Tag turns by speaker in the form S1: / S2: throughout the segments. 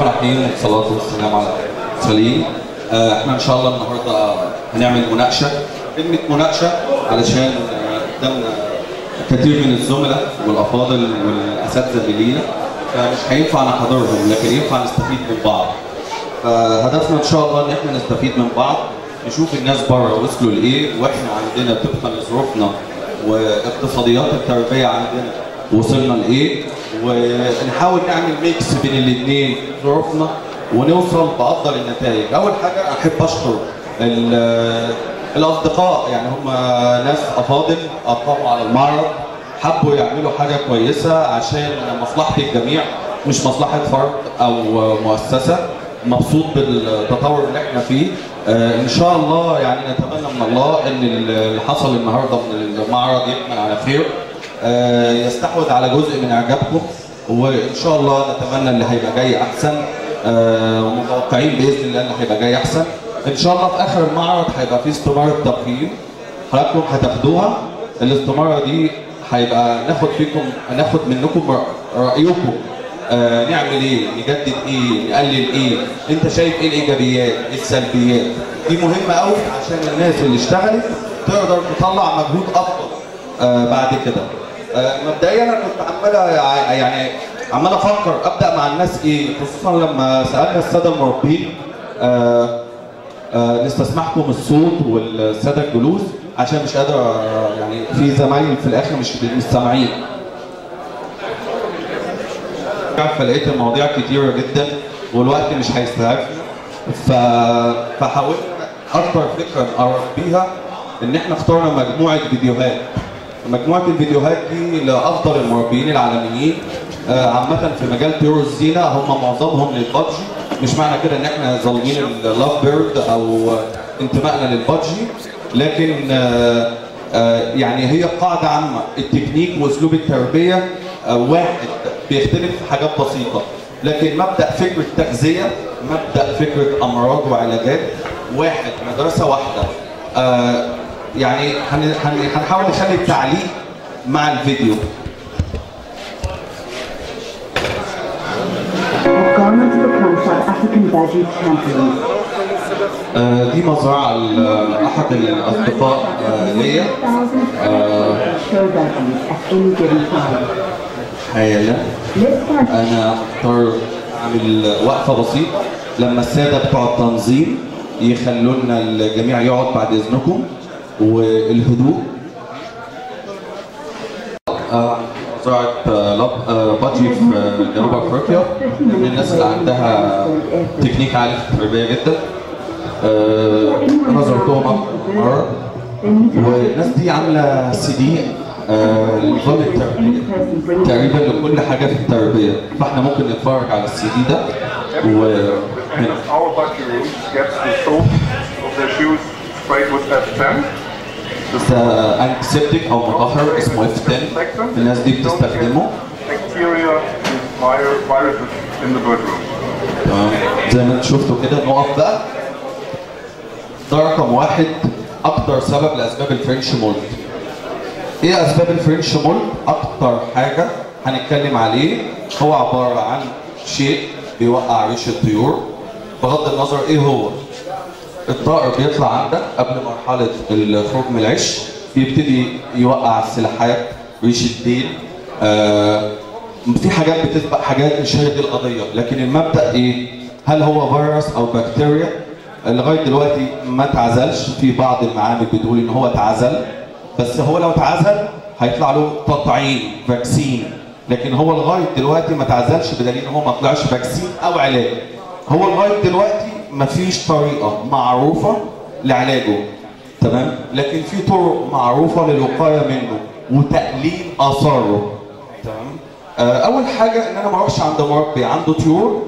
S1: الرحيم والصلاة والسلام على المرسلين. احنا ان شاء الله النهارده هنعمل مناقشة. كلمة مناقشة علشان قدامنا كثير من الزملاء والافاضل والاساتذة اللي لينا، فمش هينفع نحضرهم لكن ينفع نستفيد من بعض. فهدفنا ان شاء الله ان احنا نستفيد من بعض، نشوف الناس بره وصلوا لايه، واحنا عندنا طبقا لظروفنا واقتصاديات التربية عندنا وصلنا لايه، ونحاول نعمل ميكس بين الاثنين ظروفنا ونوصل بافضل النتائج. اول حاجه احب اشكر الاصدقاء، يعني هم ناس افاضل اقاموا على المعرض، حبوا يعملوا حاجه كويسه عشان مصلحه الجميع مش مصلحه فرد او مؤسسه. مبسوط بالتطور اللي احنا فيه. ان شاء الله يعني نتمنى من الله ان اللي حصل النهارده من المعرض يكمل على خير، يستحوذ على جزء من اعجابكم، وان شاء الله نتمنى اللي هيبقى جاي احسن، ومتوقعين باذن الله اللي هيبقى جاي احسن. ان شاء الله في اخر المعرض هيبقى في استماره تقييم حضراتكم هتاخدوها. الاستماره دي هيبقى ناخد منكم رايكم، نعمل ايه، نجدد ايه، نقلل ايه، انت شايف ايه الايجابيات، ايه السلبيات. دي مهمه قوي عشان الناس اللي اشتغلت تقدر تطلع مجهود افضل بعد كده. مبدئيا انا كنت عمال افكر ابدا مع الناس ايه، خصوصا لما سالنا الساده المربين نستسمحكم الصوت والساده الجلوس عشان مش قادر، يعني في زمايل في الاخر مش سامعين. فلقيت المواضيع كتيره جدا والوقت مش هيستعفنا، فحاولت اكتر فكره نقرب بيها ان احنا اخترنا مجموعه فيديوهات. مجموعه الفيديوهات دي لافضل المربيين العالميين عامه في مجال طيور الزينه، هم معظمهم للبادجي. مش معنى كده ان احنا ظالمين اللاف بيرد او انتمائنا للبادجي، لكن يعني هي قاعده عامه. التكنيك واسلوب التربيه واحد، بيختلف في حاجات بسيطه، لكن مبدا فكره تغذيه، مبدا فكره امراض وعلاجات واحد، مدرسه واحده. يعني هنحاول نخلي التعليق مع الفيديو. دي مزرعة لأحد الأصدقاء ليا. حقيقة أنا مضطر أعمل وقفة بسيطة لما السادة بتوع التنظيم يخلوا لنا الجميع يقعد بعد إذنكم والهدوء. مزرعة بادجي في جنوب أفريقيا، من الناس اللي عندها تكنيك عالي في التربية جدا. أنا زرتهم مرة، والناس دي عاملة CD لنظام التربية تقريبا لكل حاجة في التربية، فاحنا ممكن نتفرج على CD ده. وهنا ده انتيسبتيك او مطهر اسمه F10، الناس دي بتستخدمه. تمام، زي ما انتم شفتوا كده. نقف بقى. ده رقم واحد، اكتر سبب لاسباب الفرنش مولد. ايه اسباب الفرنش مولد؟ اكتر حاجه هنتكلم عليه هو عباره عن شيء بيوقع ريش الطيور. بغض النظر ايه هو، الطائر بيطلع عندك قبل مرحله الخروج من العش، بيبتدي يوقع السلاحات، ريش الديل. في حاجات بتسبق حاجات، مش هي دي القضيه، لكن المبدا ايه؟ هل هو فيروس او بكتيريا؟ لغايه دلوقتي ما اتعزلش. في بعض المعامل بتقول ان هو اتعزل، بس هو لو اتعزل هيطلع له تطعيم فاكسين، لكن هو لغايه دلوقتي ما اتعزلش، بدليل ان هو ما طلعش فاكسين او علاج. هو لغايه دلوقتي ما فيش طريقه معروفه لعلاجه، تمام؟ لكن في طرق معروفه للوقايه منه وتقليل اثاره، تمام؟ اول حاجه ان انا ما اروحش عند مربي عنده طيور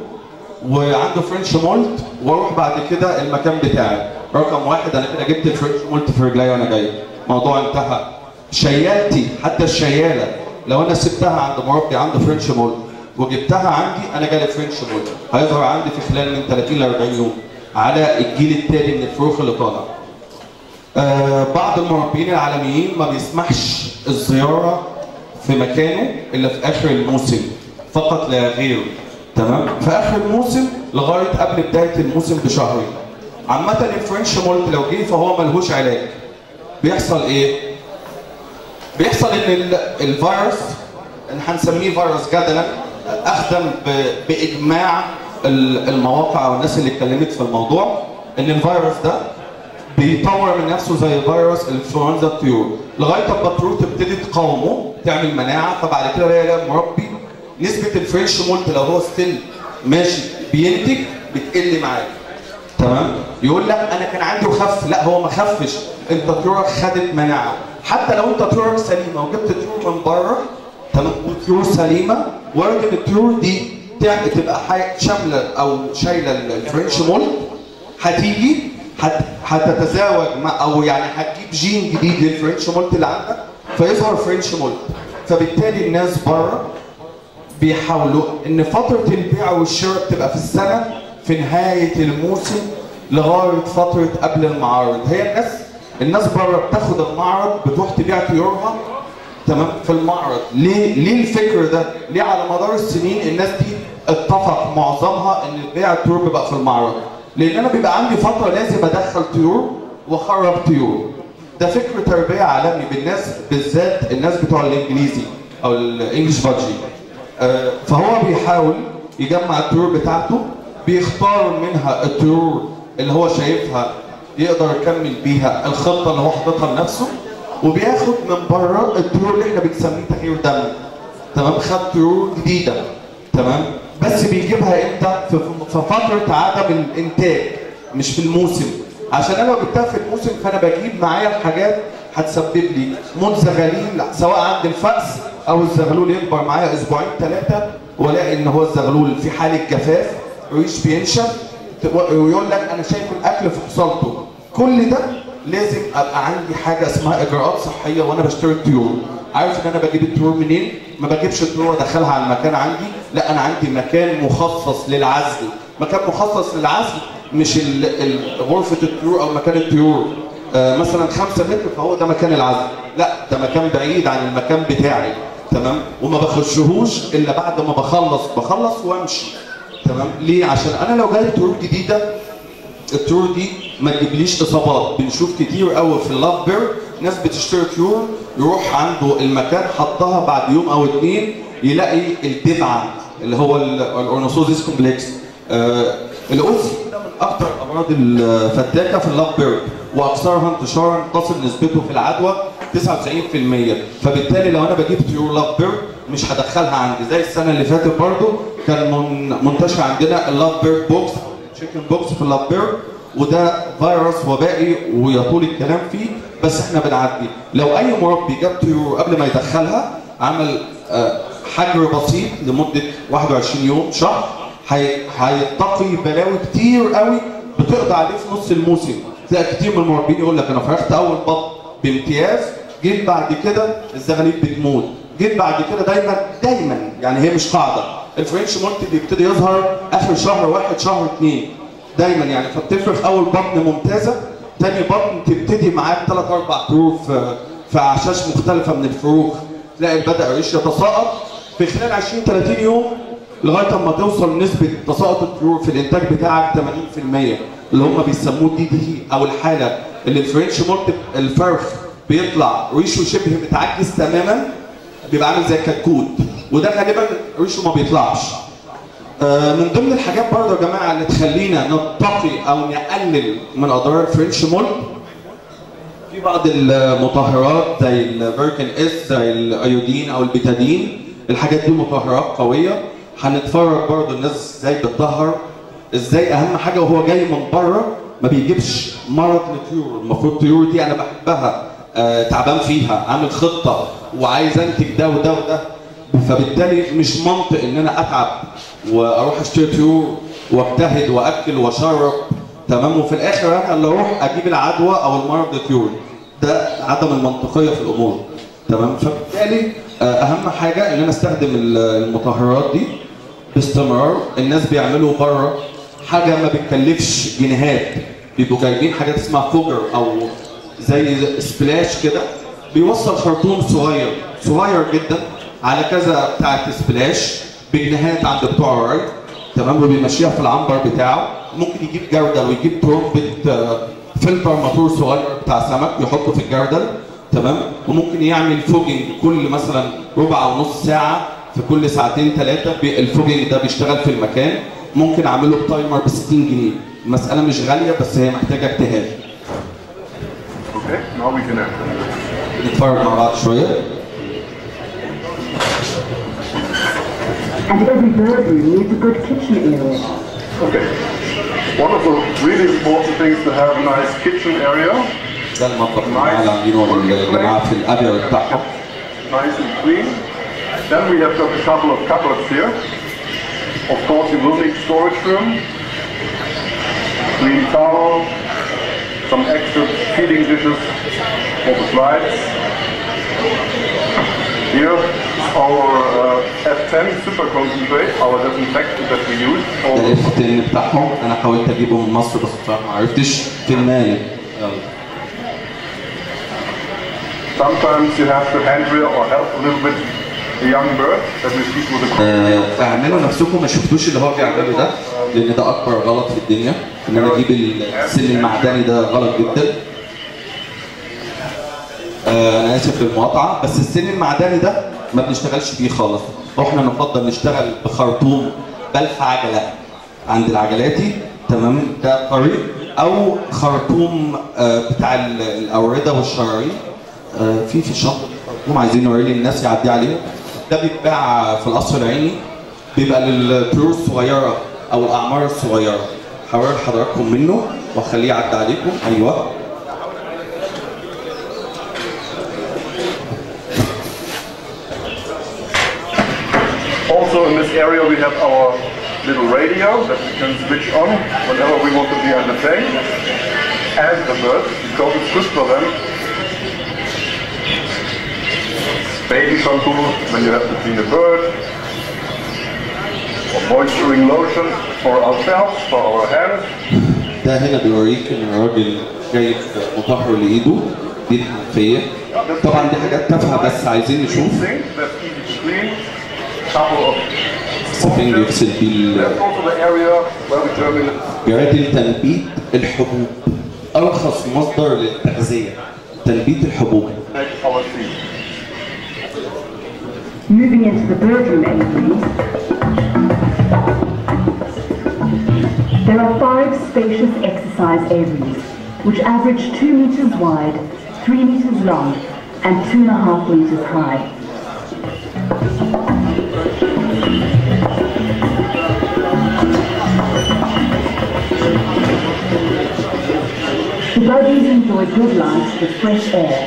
S1: وعنده فرنش مولت واروح بعد كده المكان بتاعي. رقم واحد، انا كده جبت الفرنش مولت في رجلي وانا جاي، الموضوع انتهى. شيالتي، حتى الشياله لو انا سبتها عند مربي عنده فرنش مولت وجبتها عندي، انا جالي فرنش مولت هيظهر عندي في خلال من 30 ل 40 يوم على الجيل التالي من الفروخ اللي طالع. بعض المربيين العالميين ما بيسمحش الزياره في مكانه الا في اخر الموسم فقط لا غير. تمام؟ في اخر الموسم لغايه قبل بدايه الموسم بشهرين. عامه الفرنش مولت لو جه فهو ملهوش علاج. بيحصل ايه؟ بيحصل ان الفيروس اللي هنسميه فيروس جدلا اخدم باجماع المواقع او الناس اللي اتكلمت في الموضوع ان الفيروس ده بيطور من نفسه زي فيروس انفلونزا الطيور لغايه ما الطيور تبتدي تقاومه تعمل مناعه، فبعد كده يلاقي مربي نسبه الفرنش مولت لو هو ستيل ماشي بينتج بتقل معاه. تمام؟ يقول لك انا كان عندي وخف، لا هو ما خفش، انت طيورك خدت مناعه. حتى لو انت طيورك سليمه وجبت طيور من بره تمام وطيور سليمه، وارد ان الطيور دي تبقى شامله او شايله الفرنش مولت، هتيجي هتتزاوج مع او يعني هتجيب جين جديد للفرنش مولت اللي عندك فيظهر فرنش مولت. فبالتالي الناس بره بيحاولوا ان فتره البيع والشراء تبقى في السنه في نهايه الموسم لغايه فتره قبل المعارض. هي الناس بره بتاخد المعرض بتروح تبيع طيورها تمام في المعرض. ليه الفكر ده؟ ليه على مدار السنين الناس دي اتفق معظمها ان بيع الطيور بيبقى في المعرض؟ لان انا بيبقى عندي فتره لازم ادخل طيور واخرج طيور. ده فكر تربيه عالمي بالناس بالذات الناس بتوع الانجليزي او الانجليش بادجي. فهو بيحاول يجمع الطيور بتاعته، بيختار منها الطيور اللي هو شايفها يقدر يكمل بيها الخطه اللي هو حاططها لنفسه، وبياخد من بره الطيور اللي احنا بنسميه تغيير دم. تمام؟ خد طيور جديده تمام؟ بس بيجيبها امتى؟ في فتره عدم الانتاج مش في الموسم. عشان انا لو جبتها في الموسم فانا بجيب معايا الحاجات هتسبب لي موت زغاليل سواء عند الفأس او الزغلول يكبر معايا اسبوعين ثلاثه والاقي ان هو الزغلول في حاله جفاف، ريش بينشف، ويقول لك انا شايف الاكل في حصلته. كل ده لازم ابقى عندي حاجه اسمها اجراءات صحيه وانا بشتري الطيور. عارف ان انا بجيب الطيور منين؟ ما بجيبش الطيور وادخلها على المكان عندي، لا انا عندي مكان مخصص للعزل. مكان مخصص للعزل مش غرفه الطيور او مكان الطيور مثلا 5 متر فهو ده مكان العزل، لا ده مكان بعيد عن المكان بتاعي. تمام؟ وما بخشهوش الا بعد ما بخلص وامشي. تمام؟ ليه؟ عشان انا لو جاي طيور جديده الطيور دي ما تجيبليش اصابات. بنشوف كتير قوي في اللاف بير ناس بتشتري طيور يروح عنده المكان حطها بعد يوم او 2 يلاقي الدبعه اللي هو الاورنوسوزيس كومبلكس. الاوزي ده من اكثر الامراض الفتاكه في اللاف بير واكثرها انتشارا، تصل نسبته في العدوى 99%. فبالتالي لو انا بجيب طيور لاف بير مش هدخلها عندي. زي السنه اللي فاتت برضو كان منتشر عندنا اللاف بير بوكس تشيكن بوكس في اللاف بير، وده فيروس وبائي ويطول الكلام فيه بس احنا بنعدي. لو اي مربي جاب طيور قبل ما يدخلها عمل حجر بسيط لمده 21 يوم شهر هيتقي بلاوي كتير قوي بتقضي عليه في نص الموسم. تلاقي كتير من المربين يقول لك انا فرحت اول بط بامتياز، جيت بعد كده الزغاليل بتموت، جيت بعد كده دايما يعني هي مش قاعده. الفرنش مولت بيبتدي يظهر اخر شهر 1 شهر 2 دايما يعني. فبتفرخ اول بطن ممتازه، تاني بطن تبتدي معاك 3 4 طيور في اعشاش مختلفه من الفروخ، تلاقي بدا الريش يتساقط في خلال 20 30 يوم لغايه اما توصل نسبه تساقط الطيور في الانتاج بتاعك 80%، اللي هم بيسموه DDT او الحاله اللي الفرنش مولت الفرخ بيطلع ريشه شبه متعجز تماما، بيبقى عامل زي الكتكوت، وده غالبا ريشه ما بيطلعش. من ضمن الحاجات برضه يا جماعه اللي تخلينا نتقي او نقلل من اضرار الفرنش مولت في بعض المطهرات زي الفيركن اس زي الايودين او البيتادين. الحاجات دي مطهرات قويه. هنتفرج برضه الناس ازاي بتطهر، ازاي اهم حاجه وهو جاي من بره ما بيجيبش مرض للطيور. المفروض الطيور دي انا بحبها تعبان فيها، عامل خطه وعايز انتج ده وده وده، فبالتالي مش منطق ان انا اتعب واروح اشتري طيور واجتهد واكل واشرب تمام وفي الاخر انا اللي اروح اجيب العدوى او المرض للطيور. ده عدم المنطقيه في الامور. تمام؟ فبالتالي اهم حاجه ان انا استخدم المطهرات دي باستمرار. الناس بيعملوا بره حاجه ما بتكلفش جنيهات، بيبقوا جايبين حاجات اسمها فوجر او زي سبلاش كده، بيوصل خرطوم صغير جدا على كذا بتاعت سبلاش بجنيهات عند بتوع الري، تمام، وبيمشيها في العنبر بتاعه. ممكن يجيب جردل ويجيب ترمبة فلتر موتور صغير بتاع سمك يحطه في الجردل، تمام. وممكن يعمل فوجنج كل مثلا ربع او نص ساعه في كل ساعتين ثلاثه، الفوجنج ده بيشتغل في المكان. ممكن اعمله بتايمر ب 60 جنيه. المساله مش غاليه بس هي محتاجه اجتهاد.
S2: اوكي، now we can
S1: نتفرج مع بعض شويه.
S3: And every bedroom needs a good kitchen area.
S2: Okay. One of the really important things to have a nice kitchen area.
S1: ده المطبخ اللي عاملينه الجماعه في الابيض بتاعهم.
S2: Nice and clean. Then we have got a couple of cupboards here. Of course, you will need storage room, clean towel, some extra feeding dishes for the flights. Here our F10 super concentrate, our disinfectant that we use.
S1: ده الاف10 بتاعهم، انا حاولت اجيبه من مصر بس بصراحه ما عرفتش. في المالي.
S2: Sometimes you have to handle or help a little bit the young bird that we feed with a
S1: اعملوا نفسكم ما شفتوش اللي هو بيعمله ده، لان ده اكبر غلط في الدنيا. ان انا اجيب السن المعدني ده غلط جدا. انا اسف للمقاطعه، بس السن المعدني ده ما بنشتغلش بيه خالص. احنا نفضل نشتغل بخرطوم بلح عجله عند العجلاتي، تمام، ده طريق، او خرطوم بتاع الاورده والشرايين. في الشنطه خرطوم عايزين نوريه للناس يعدي عليه. ده بيتباع في القصر العيني، بيبقى للطيور الصغيره او الاعمار الصغيره. هوري حضراتكم منه واخليه يعدي عليكم. ايوه.
S2: Also in this area we have our little radio that we can switch on whenever we want to be entertained, and the birds, because it's good for them. Baby shampoo when you have to clean a bird, or moisturizing lotion for ourselves, for our hands.
S1: ده هنا بيوريك ان الراجل جايب مطهر لايده، دي الحنفيه. طبعا دي حاجات تافهه بس عايزين نشوف. سفنج يغسل بيه جرادل تنبيت الحبوب، ارخص مصدر للتغذيه، تنبيت الحبوب.
S3: Moving into the birdroom aviaries, there are 5 spacious exercise aviaries, which average 2 meters wide, 3 meters long, and 2.5 meters high. The birdies enjoy good life with fresh air,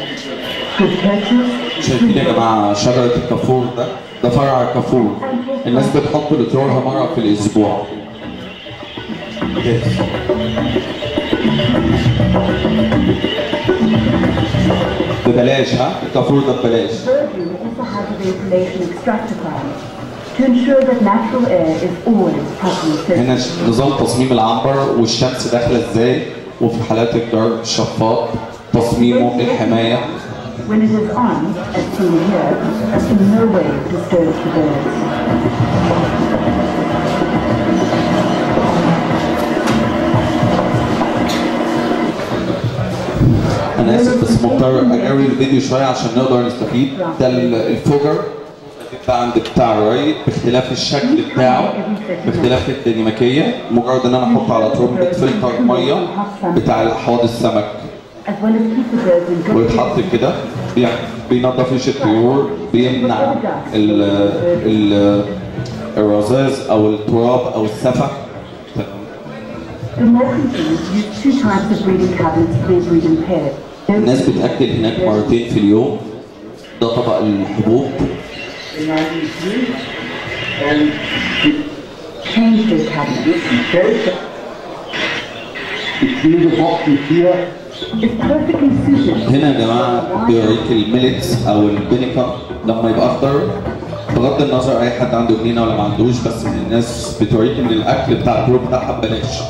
S3: good perches.
S1: شايفين يا جماعه شجره الكافور ده فرع الكافور. الناس بتحط لطيورها مره في الاسبوع. ببلاش، ها؟ الكافور ده ببلاش. هنا نظام تصميم العنبر والشمس داخله ازاي، وفي حالات الجر الشفاط تصميمه الحمايه.
S3: When it is on, as seen here, in no way disturbs the birds.
S1: أنا آسف بس مضطر أجري الفيديو شوية عشان نقدر نستفيد. ده الفوجر بيبقى عند بتاع الري باختلاف الشكل بتاعه، باختلاف الديناميكية. مجرد إن أنا أحط على ترمبة فلتر مية بتاع الأحواض السمك ويتحط كده، بينظف ريش الطيور، بيمنع الرذاذ او التراب او السفك. الناس بتاكل هناك مرتين في اليوم. ده طبق الحبوب. هنا يا جماعه بيوريك الميلتس او البينيكا لما يبقى اخضر. بغض النظر اي حد عنده جنينه ولا ما عندوش، بس الناس بتوريك ان الاكل بتاع الطيور بتاعها ببلاش،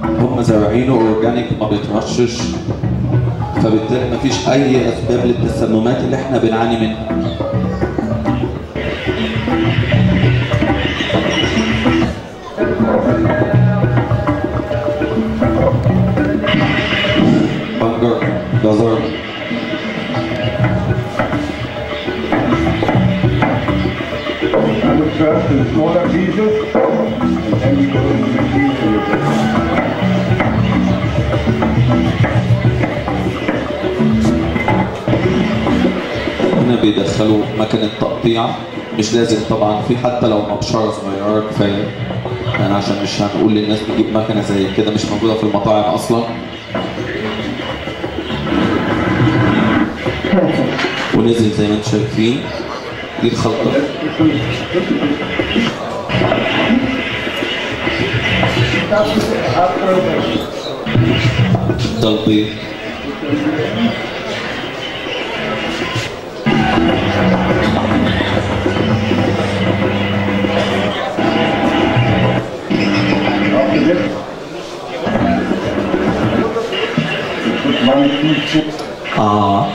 S1: هم زارعينه اورجانيك ما بيترشش، فبالتالي ما فيش اي اسباب للتسممات اللي احنا بنعاني منها. بيدخلوا مكنه تقطيع، مش لازم طبعا، في حتى لو مبشره صغيره كفايه يعني، عشان مش هنقول للناس تجيب مكنه زي كده مش موجوده في المطاعم اصلا. ونزل زي ما انتم شايفين دي الخلطه. ده البيض.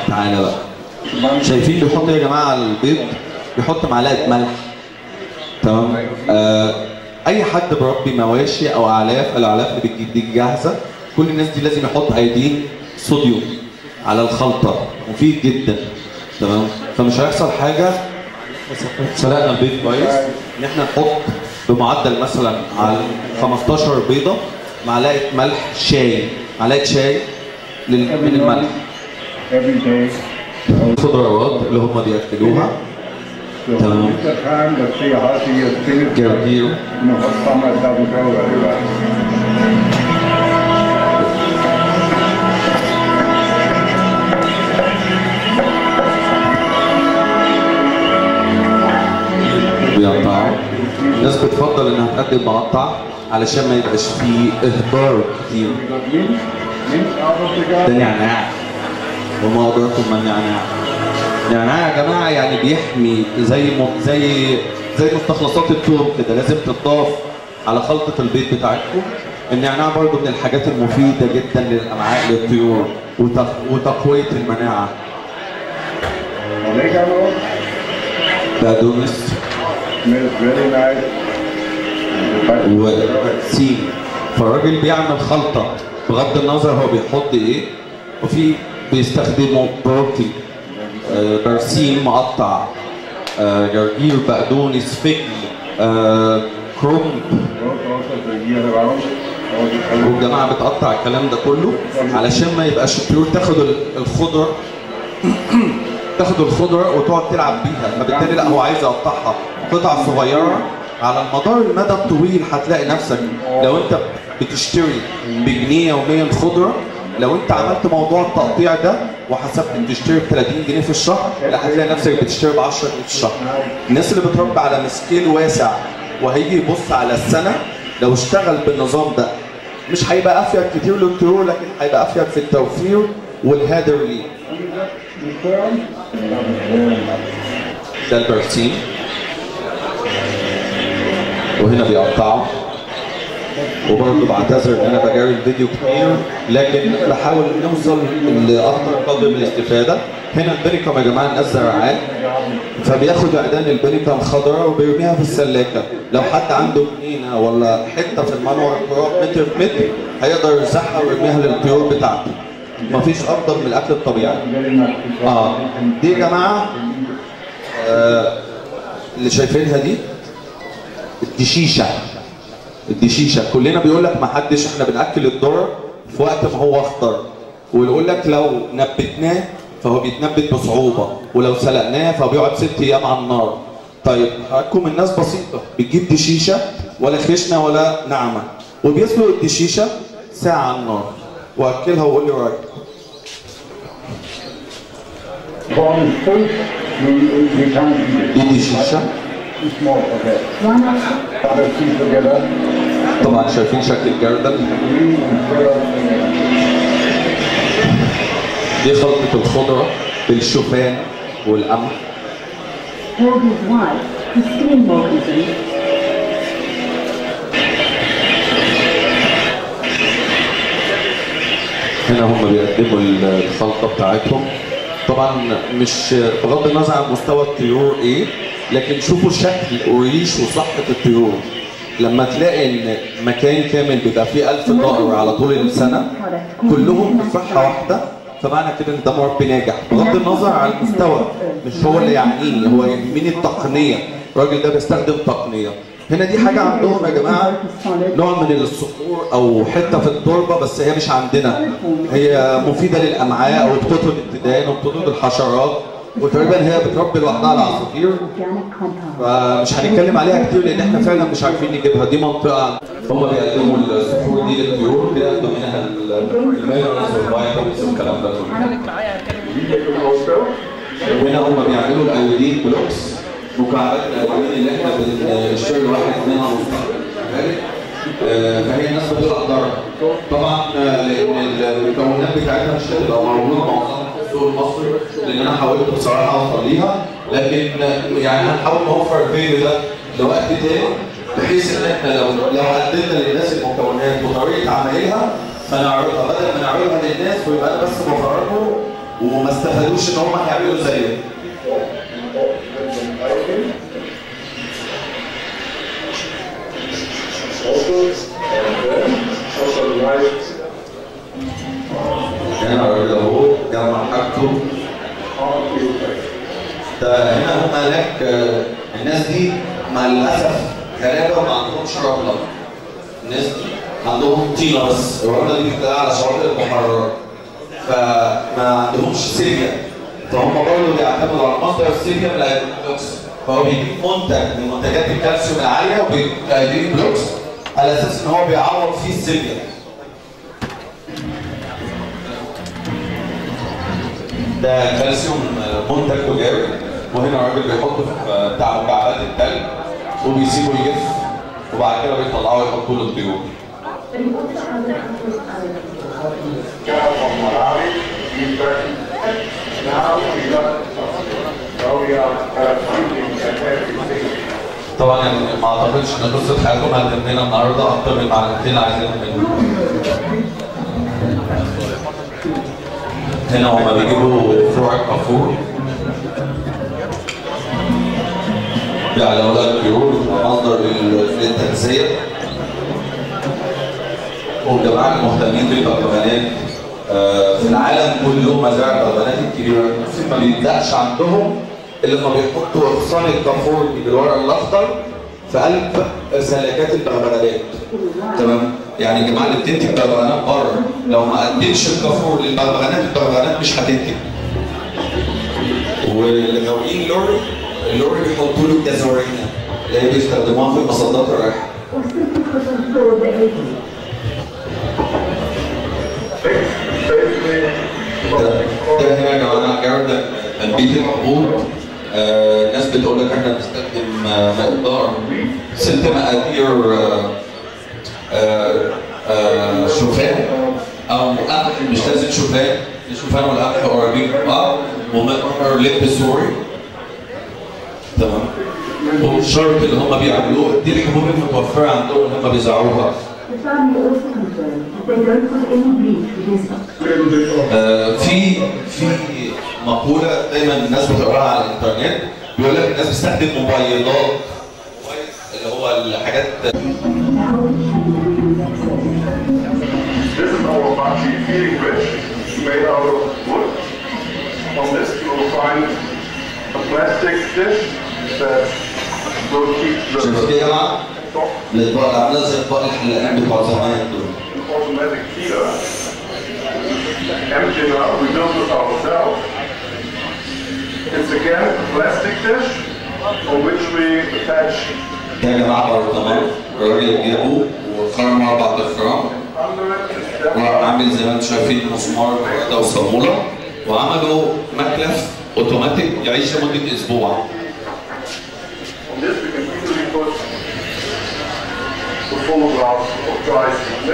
S1: تعالى بقى. شايفين بيحط ايه يا جماعه على البيض؟ بيحط معلقه ملح. تمام؟ اي حد بربي مواشي او اعلاف، الاعلاف اللي بتجيب جاهزه، كل الناس دي لازم يحط ايودين صوديوم على الخلطه، مفيد جدا. تمام؟ فمش هيحصل حاجه. سلقنا البيض كويس، ان احنا نحط بمعدل مثلا على 15 بيضه معلقه ملح شاي، معلقه شاي من الملح. الخضروات اللي هم بياكلوها. تمام. جرجير. بيقطعوا. الناس بتفضل انها تقدم مقطع علشان ما يبقاش فيه اهدار كتير. ده نعناع. وما أدراكم ما النعناع. النعناع يا جماعه يعني بيحمي زي مستخلصات الثوم كده، لازم تتضاف على خلطه البيض بتاعتكم. النعناع برضو من الحاجات المفيده جدا للامعاء للطيور وتقويه المناعه. بقدونس وسيم. فالراجل بيعمل خلطه بغض النظر هو بيحط ايه، وفي بيستخدموا بروكلي، برسيم مقطع، جرجير، بقدونس، فجل، كرنب. والجماعه بتقطع الكلام ده كله علشان ما يبقاش الطيور تاخد الخضره تاخد الخضره وتقعد تلعب بيها، فبالتالي لا هو عايز يقطعها قطع صغيره على المدار المدى الطويل. هتلاقي نفسك لو انت بتشتري بجنيه يوميا خضره، لو انت عملت موضوع التقطيع ده وحسبت بتشتري ب 30 جنيه في الشهر، لا هتلاقي نفسك بتشتري ب 10 جنيه في الشهر. الناس اللي بتربي على سكيل واسع وهيجي يبص على السنه، لو اشتغل بالنظام ده مش هيبقى افيد كتير للطيور، لكن هيبقى افيد في التوفير والهدر ليه. ده البرسيم، وهنا بيقطعوا. وبرضه بعتذر ان انا بجاري الفيديو كتير، لكن بحاول نوصل لاكثر قدر من الاستفاده. هنا البنيكم يا جماعه الناس زراعات، فبياخد عيدان البنيكم خضراء وبيرميها في السلاكه. لو حد عنده جنينه ولا حته في المنور التراب متر في متر هيقدر يرزعها ويرميها للطيور بتاعته. مفيش افضل من الاكل الطبيعي. دي يا جماعه اللي شايفينها دي الدشيشه. الدشيشه كلنا بيقول لك ما حدش، احنا بناكل الذره في وقت ما هو اخضر، ويقول لك لو نبتناه فهو بيتنبت بصعوبه، ولو سلقناه فهو بيقعد 6 ايام على النار. طيب حضراتكم الناس بسيطه، بتجيب دشيشه ولا خشنه ولا ناعمه، وبيسلق الدشيشه ساعه على النار، واكلها وقول لي رايك. دي دشيشه طبعا شايفين شكل الجردل. دي خلطة الخضرة بالشوفان والقمح. هنا هم بيقدموا الخلطة بتاعتهم. طبعا مش بغض النظر عن مستوى الطيور ايه، لكن شوفوا شكل الريش وصحة الطيور. لما تلاقي ان مكان كامل بيبقى فيه 1000 طائر على طول السنة كلهم بصحة واحدة، فمعنى كده ان ده مربي ناجح بغض النظر عن المستوى. مش هو اللي يعنيني، هو يهمني التقنية. الراجل ده بيستخدم تقنية. هنا دي حاجة عندهم يا جماعة، نوع من الصخور أو حتة في التربة، بس هي مش عندنا. هي مفيدة للأمعاء وبتطرد الديدان وبتطرد الحشرات، وتقريبا هي بتربي لوحدها العصافير، فمش هنتكلم عليها كتير لان احنا فعلا مش عارفين نجيبها. دي منطقه هم بيقدموا الصخور دي للطيور، بياخدوا منها المينرالز والفيتامينز والكلام ده كله. وهنا هم بيعملوا الايودين بلوكس، مكعبات الايودين اللي احنا بنشتري واحد منها فهي الناس بتقدر طبعا لان المكونات بتاعتها مش هتبقى موجوده معظمها في السوق المصري، لان انا حاولت بصراحه اوصل ليها، لكن يعني هنحاول نوفر الفيديو ده لوقت تاني بحيث ان احنا لو قدمنا للناس المكونات وطريقه عملها فنعرضها بدل ما نعرضها للناس ويبقى انا بس بفرجهم وما استفادوش ان هم هيعملوا زينا. هنا الراجل اهو جمع حاجته. ده هنا هم هناك الناس دي مع الاسف غلابه وما عندهمش رمله. الناس دي عندهم طينه بس، الرمله دي بتلاقيها على شواطئ المحررات. فما عندهمش سيليا، فهم برضه بيعتمدوا على مصدر السيليا من الايودين بلوكس. فهو بيجيب منتج من منتجات الكالسيوم العاليه وبيجيب الايودين بلوكس على اساس ان هو بيعوض فيه السيليا. ده كالسيوم منتج تجاري، وهنا الراجل بيحطه في بتاع مكعبات التلج وبيسيبه يجف وبعد كده بيطلعوه يحطوه للطيور. طبعا يعني ما اعتقدش ان قصه حياتهم هتهمنا النهارده اكتر من المعلومات اللي عايزينهم منهم. هنا هما بيجيبوا فروع الكافور بيعلقوا لها الطيور مصدر للتغذيه. والجماعه المهتمين بالبغبغانات في العالم كله مزارع البغبغانات الكبيره ما بيبداش عندهم الا لما بيحطوا اغصان الكافور بالورق الاخضر في قلب سلكات البغبغانات. تمام؟ يعني الجماعه اللي بتنتج بغبغانات بره لو ما قدمش الكافور للبغبغانات البغبغانات مش هتنتج. واللي غاويين اللوري بيحطوا له الجزورينه اللي هي بيستخدموها في المصدات الريح. ده هنا يا جماعه جرد تنبيت الحبوب. الناس بتقول لك احنا بنستخدم مقدار 6 مقادير شوفان او قمح، مش لازم شوفان، الشوفان والقمح قريبين من بعض، ومقدار لب سوري. تمام؟ والشرط اللي هم بيعملوه دي الحبوب المتوفره عندهم اللي هم بيزرعوها. في مقوله دايما الناس بتقراها على الانترنت بيقول لك الناس بتستخدم مبيضات اللي هو الحاجات.
S2: This is our Bachi feeding bridge made out of wood. On this you will find a plastic dish that will keep the
S1: الاطباق اللي عامله زي اطباق الحلاقين بتوع زمان دول.
S2: automatic feeder. Empty now, we built it ourselves. It's again a plastic dish on which we attach.
S1: ده يا جماعه برطمان الراجل جابه وخرم 4 افرام وعامل زي ما انتم شايفين مسمار ده وصاموله، وعملوا مكلف اوتوماتيك يعيش لمده اسبوع.
S2: On this we can easily put the full glass of dry seed.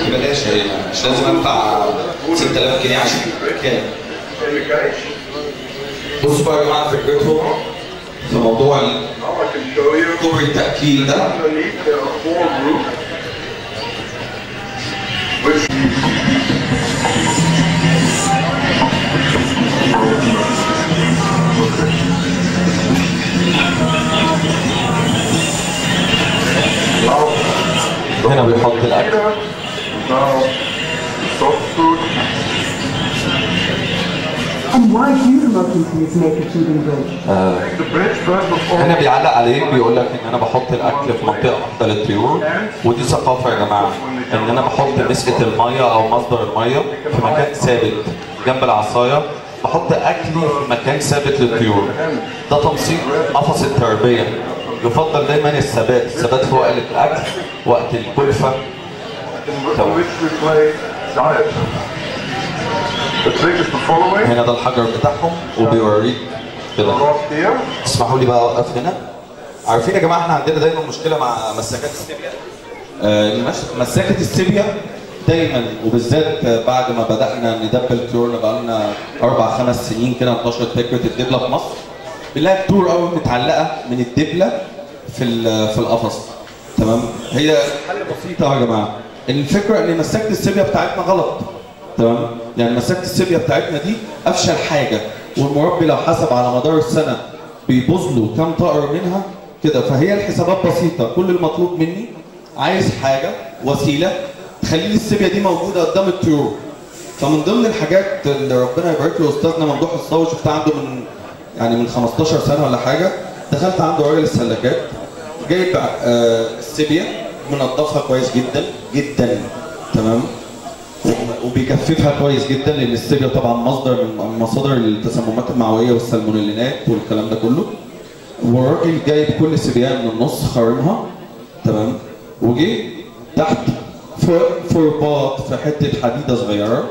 S1: بلاش مش لازم ادفع 6000 جنيه عشان كام. بصوا بقى يا جماعه فكرتهم في موضوع كوبري التأكيل ده. هنا بيحط الأكل.
S2: Now, soft food.
S3: And Why do you remote engineers make a tubing bridge?
S1: هنا بيعلق عليه بيقول لك ان انا بحط الاكل في منطقه واحده للطيور، ودي ثقافه يا جماعه، ان انا بحط مسقه الميه او مصدر الميه في مكان ثابت جنب العصايه، بحط اكلي في مكان ثابت للطيور. ده تنسيق قفص التربيه. يفضل دايما الثبات في وقت الاكل، وقت الكلفه. هنا ده الحجر بتاعهم وبيوريك كده. اسمحوا لي بقى اوقف هنا. عارفين يا جماعه احنا عندنا دايما مشكله مع مساكات السيبيا. مساكه السيبيا دايما وبالذات بعد ما بدانا ندبل طيورنا بقى لنا 4-5 سنين كده انتشرت فكره الدبله في مصر. بنلاقي الطيور قوي متعلقه من الدبله في القفص. تمام؟ هي حاجه بسيطه يا جماعه. الفكره ان مساكه السيبيا بتاعتنا غلط. تمام؟ يعني مساكه السيبيا بتاعتنا دي افشل حاجه، والمربي لو حسب على مدار السنه بيبوظ له كام طائر منها كده. فهي الحسابات بسيطه، كل المطلوب مني عايز حاجه وسيله تخلي لي السيبيا دي موجوده قدام الطيور. فمن ضمن الحاجات اللي ربنا يبارك له استاذنا ممدوح الصاوي، شفتها عنده من 15 سنه ولا حاجه. دخلت عنده راجل السلاكات جايب السيبيا منظفها كويس جدا جدا. تمام؟ وبيجففها كويس جدا، لان السيبيا طبعا مصدر من مصادر التسممات المعويه والسالمونيلينات والكلام ده كله. والراجل جايب كل سيبيا من النص خارمها. تمام؟ وجي تحت في رباط في حته حديده صغيره،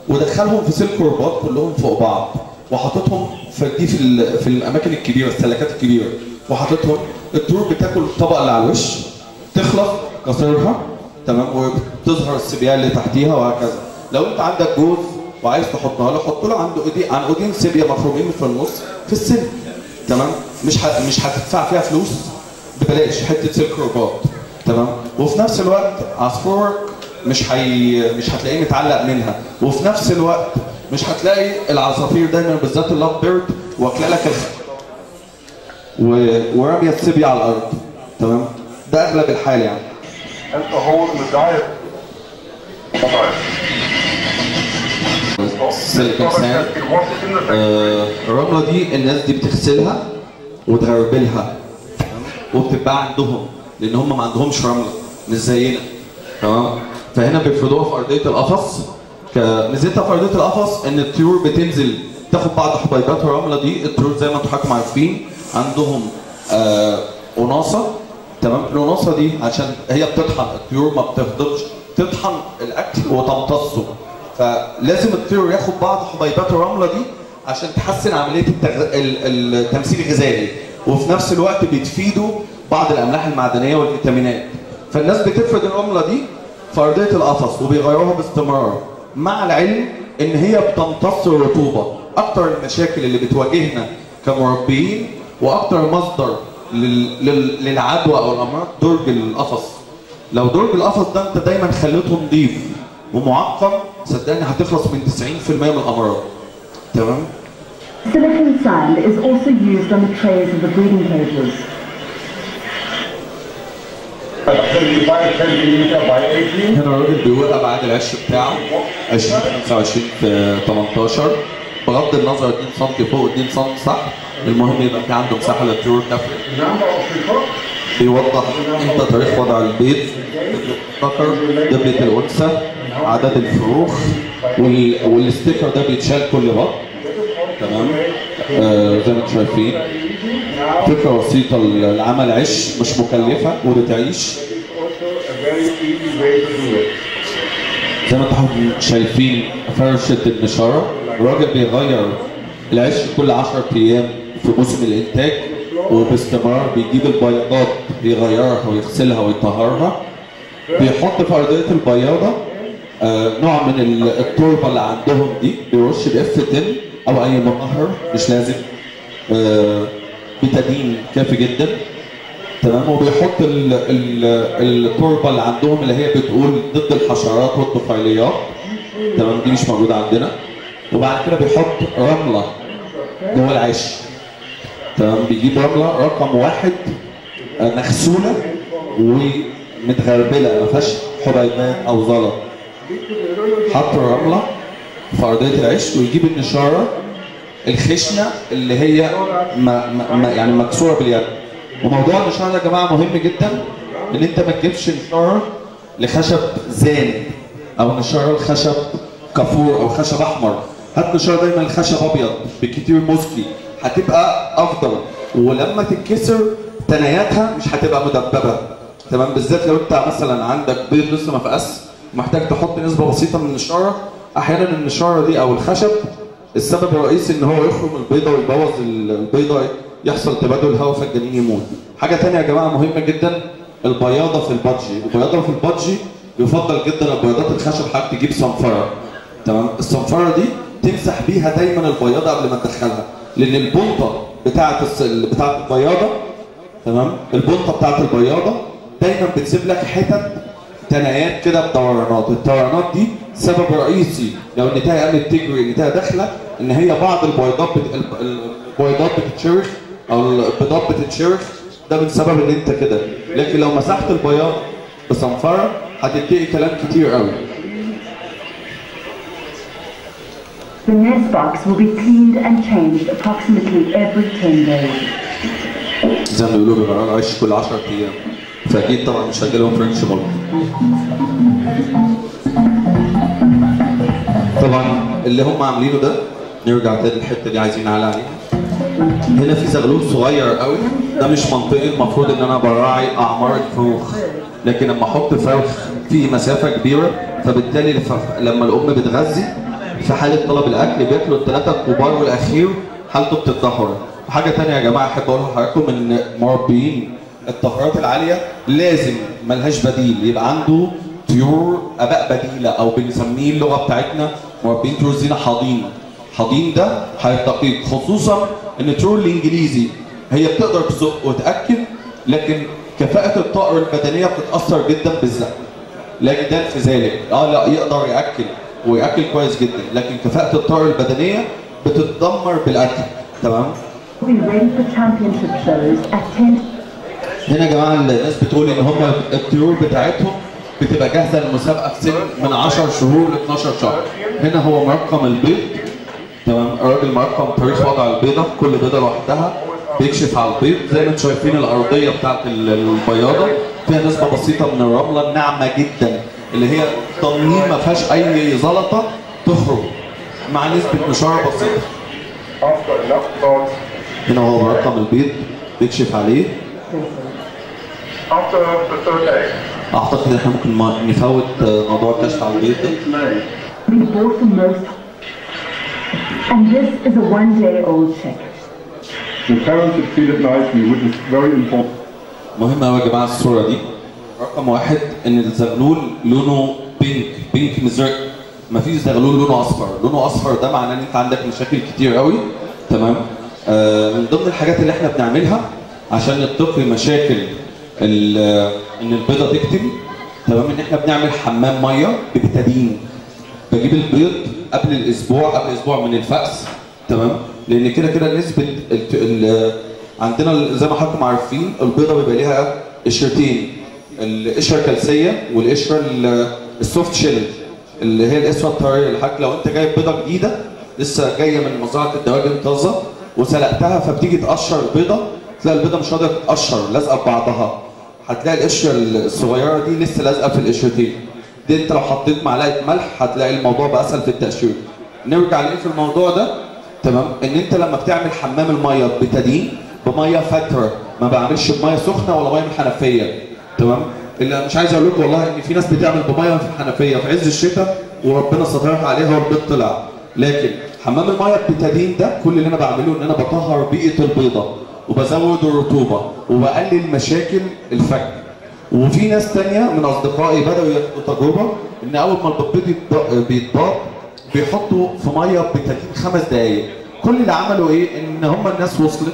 S1: ودخلهم في سلك رباط كلهم فوق بعض، وحاططهم في الاماكن الكبيره السلكات الكبيره، وحاططهم. الطيور بتاكل الطبقه اللي على الوش تخلص كسرها. تمام؟ وتظهر السيبيا اللي تحتيها وهكذا. لو انت عندك جوز وعايز تحطها له، حط له عنده عنقودين سيبيا مفرومين في النص في السلك. تمام؟ مش هتدفع فيها فلوس ببلاش، حته سلك رباط. تمام؟ وفي نفس الوقت عصفورك مش هتلاقيه متعلق منها، وفي نفس الوقت مش هتلاقي العصافير دايما بالذات اللاف بيرد واكله لك وراميه السيبيا على الارض. تمام؟ ده اغلب الحال يعني. سيليكون ساند. الرمله دي الناس دي بتغسلها وتغربلها. وبتتباع عندهم لان هم ما عندهمش رمله مش زينا. تمام؟ فهنا بيفردوها في ارضيه القفص. ميزتها في ارضيه القفص ان الطيور بتنزل تاخد بعض حبيبات الرمله دي. الطيور زي ما انتم حضراتكم عارفين عندهم قناصه. تمام؟ القناصه دي عشان هي بتطحن، الطيور ما بتفضلش تطحن الاكل وتمتصه، فلازم الطيور ياخد بعض حبيبات الرمله دي عشان تحسن عمليه التمثيل الغذائي، وفي نفس الوقت بتفيدوا بعض الاملاح المعدنيه والفيتامينات. فالناس بتفرد الرمله دي في ارضيه القفص وبيغيروها باستمرار، مع العلم ان هي بتمتص الرطوبه. اكتر المشاكل اللي بتواجهنا كمربيين واكتر مصدر للعدوى او الامراض درج القفص. لو درج القفص ده انت دايما خليته نظيف ومعقم، صدقني هتخلص من 90% من الامراض. تمام؟
S3: Silicon sand is also used on the trays of the breeding cages.
S2: 25 centimeter by 18.
S1: هنا الراجل بيقول ابعاد العش بتاعه 20 25 في 18 بغض النظر 2 سم فوق 2 سم تحت، المهم يبقى في عنده مساحه للطيور كافيه. بيوضح امتى تاريخ وضع البيض، الذكر، دبلة الانثى، عدد الفروخ، والستيكر ده بيتشال كل بط. تمام؟ زي ما انتم شايفين فكره بسيطه لعمل عش مش مكلفه وبتعيش. زي ما انتم شايفين فرشه النشاره، الراجل بيغير العش كل 10 ايام في موسم الانتاج، وباستمرار بيجيب البياضات يغيرها ويغسلها ويطهرها. بيحط في ارضيه البياضه نوع من التربه اللي عندهم دي، بيرش ب10 او اي مطهر مش لازم، بتدين كافي جدا. تمام؟ وبيحط التربه اللي عندهم اللي هي بتقول ضد الحشرات والطفيليات. تمام؟ دي مش موجوده عندنا. وبعد كده بيحط رمله جوه العش. تمام؟ بيجيب رمله رقم 1 مغسوله ومتغربله ما فيهاش حبيبات او زلط. حط الرمله في ارضيه العش ويجيب النشاره الخشنه اللي هي يعني مكسوره باليد. وموضوع النشار ده يا جماعه مهم جدا، ان انت ما تجيبش نشار لخشب زان او نشار خشب كافور او خشب احمر. هات نشار دايما خشب ابيض بكتير موسكي، هتبقى افضل، ولما تتكسر تناياتها مش هتبقى مدببه. تمام؟ بالذات لو انت مثلا عندك بيض لسه ما فقس محتاج تحط نسبه بسيطه من النشاره. احيانا النشاره دي او الخشب السبب الرئيسي ان هو يخرم البيضه ويبوظ البيضه، يحصل تبادل هواء فالجنين يموت. حاجه ثانيه يا جماعه مهمه جدا، البياضه في البادجي. البياضه في البادجي يفضل جدا البياضات الخشب حضرتك تجيب صنفره. تمام؟ الصنفره دي تمسح بيها دايما البياضه قبل ما تدخلها، لان البنطه بتاعه البياضه، تمام؟ البنطه بتاعه البياضه دايما بتسيب لك حتت تنايات كده بدورانات. الدورانات دي سبب رئيسي لو النتايه قامت تجري النتايه داخله، ان هي بعض البيضات بتتشرخ او البيضات بتتشرخ، ده من سبب ان انت كده. لكن لو مسحت البياض بصنفره هتتقي كلام كتير قوي.
S3: The nest box will be cleaned and changed approximately every 10 days.
S1: زي ما بيقولوا بيبقى عايش كل 10 ايام، فاكيد طبعا مش هجيلهم فرنش مولد. طبعا اللي هم عاملينه ده، نرجع تاني الحته دي عايزين نعلق عليها. هنا في زغلول صغير قوي، ده مش منطقي المفروض ان انا براعي اعمار الفروخ، لكن لما احط فروخ في مسافه كبيره، فبالتالي لما الام بتغذي في حاله طلب الاكل بياكلوا الثلاثه الكبار والاخير حالته بتتدهور. حاجه ثانيه يا جماعه احب اقولها لحضراتكم، ان مربيين الطهارات العاليه لازم ملهاش بديل يبقى عنده طيور اباء بديله، او بنسميه اللغه بتاعتنا مربين طيور زينه حاضين. حاضين ده هيرتقيك، خصوصا ان الطيور الانجليزي هي بتقدر تزق وتاكل، لكن كفاءه الطائر البدنيه بتتاثر جدا بالزق. لا جدال في ذلك، لا يقدر ياكل وياكل كويس جدا، لكن كفاءه الطائر البدنيه بتتدمر بالاكل. تمام؟ هنا يا جماعه الناس بتقول ان هم الطيور بتاعتهم بتبقى جاهزه للمسابقه في سن من 10 شهور ل 12 شهر. هنا هو مرقم البيض. تمام؟ الراجل مرقم تاريخ وضع البيضه، كل بيضه لوحدها، بيكشف على البيض. زي ما انتم شايفين الارضيه بتاعت البياضه فيها نسبه بسيطه من الرمله الناعمه جدا، اللي هي تنميل ما فيهاش اي زلطه تخرج، مع نسبه نشاره بسيطه. هنا هو مرقم البيض بيكشف عليه. اعتقد ان احنا ممكن نفوت موضوع الكشف على البيض ده.
S3: And this is a one-day-old chick.
S2: The parents should feed it nicely, which is very important.
S1: مهم قوي يا جماعه الصوره دي. رقم واحد ان الزغلول لونه بينك مزرق، مفيش زغلول لونه اصفر. لونه اصفر ده معناه ان انت عندك مشاكل كتير قوي. تمام؟ من ضمن الحاجات اللي احنا بنعملها عشان نتقي مشاكل ان البيضه تكتم، تمام، ان احنا بنعمل حمام ميه ببتادين. بجيب البيض قبل اسبوع من الفأس. تمام؟ لان كده كده نسبه عندنا زي ما حضراتكم عارفين البيضه بيبقى ليها قشرتين، القشره الكلسيه والقشره السوفت شيل اللي هي القشره الطريه. الحاجه لو انت جايب بيضه جديده لسه جايه من مزرعه الدواجن طازه وسلقتها، فبتيجي تقشر البيضه تلاقي البيضه مش راضيه تتقشر، لازقه ببعضها. هتلاقي القشره الصغيره دي لسه لازقه في القشرتين دي. انت لو حطيت معلقه ملح هتلاقي الموضوع بقى اسهل في التقشير. نرجع لايه في الموضوع ده؟ تمام؟ ان انت لما بتعمل حمام الميه بتدين بميه فتره، ما بعملش بميه سخنه ولا ميه من الحنفيه. تمام؟ اللي مش عايز اقول لكم والله ان في ناس بتعمل بميه في الحنفيه في عز الشتاء وربنا سترها عليها والبيض طلع. لكن حمام الميه البتادين ده كل اللي انا بعمله ان انا بطهر بيئه البيضه وبزود الرطوبه وبقلل مشاكل الفك. وفي ناس تانية من اصدقائي بداوا ياخدوا تجربه ان اول ما البيض بيتباض بيحطوا في ميه بتادين 5 دقائق. كل اللي عملوا ايه؟ ان هم الناس وصلت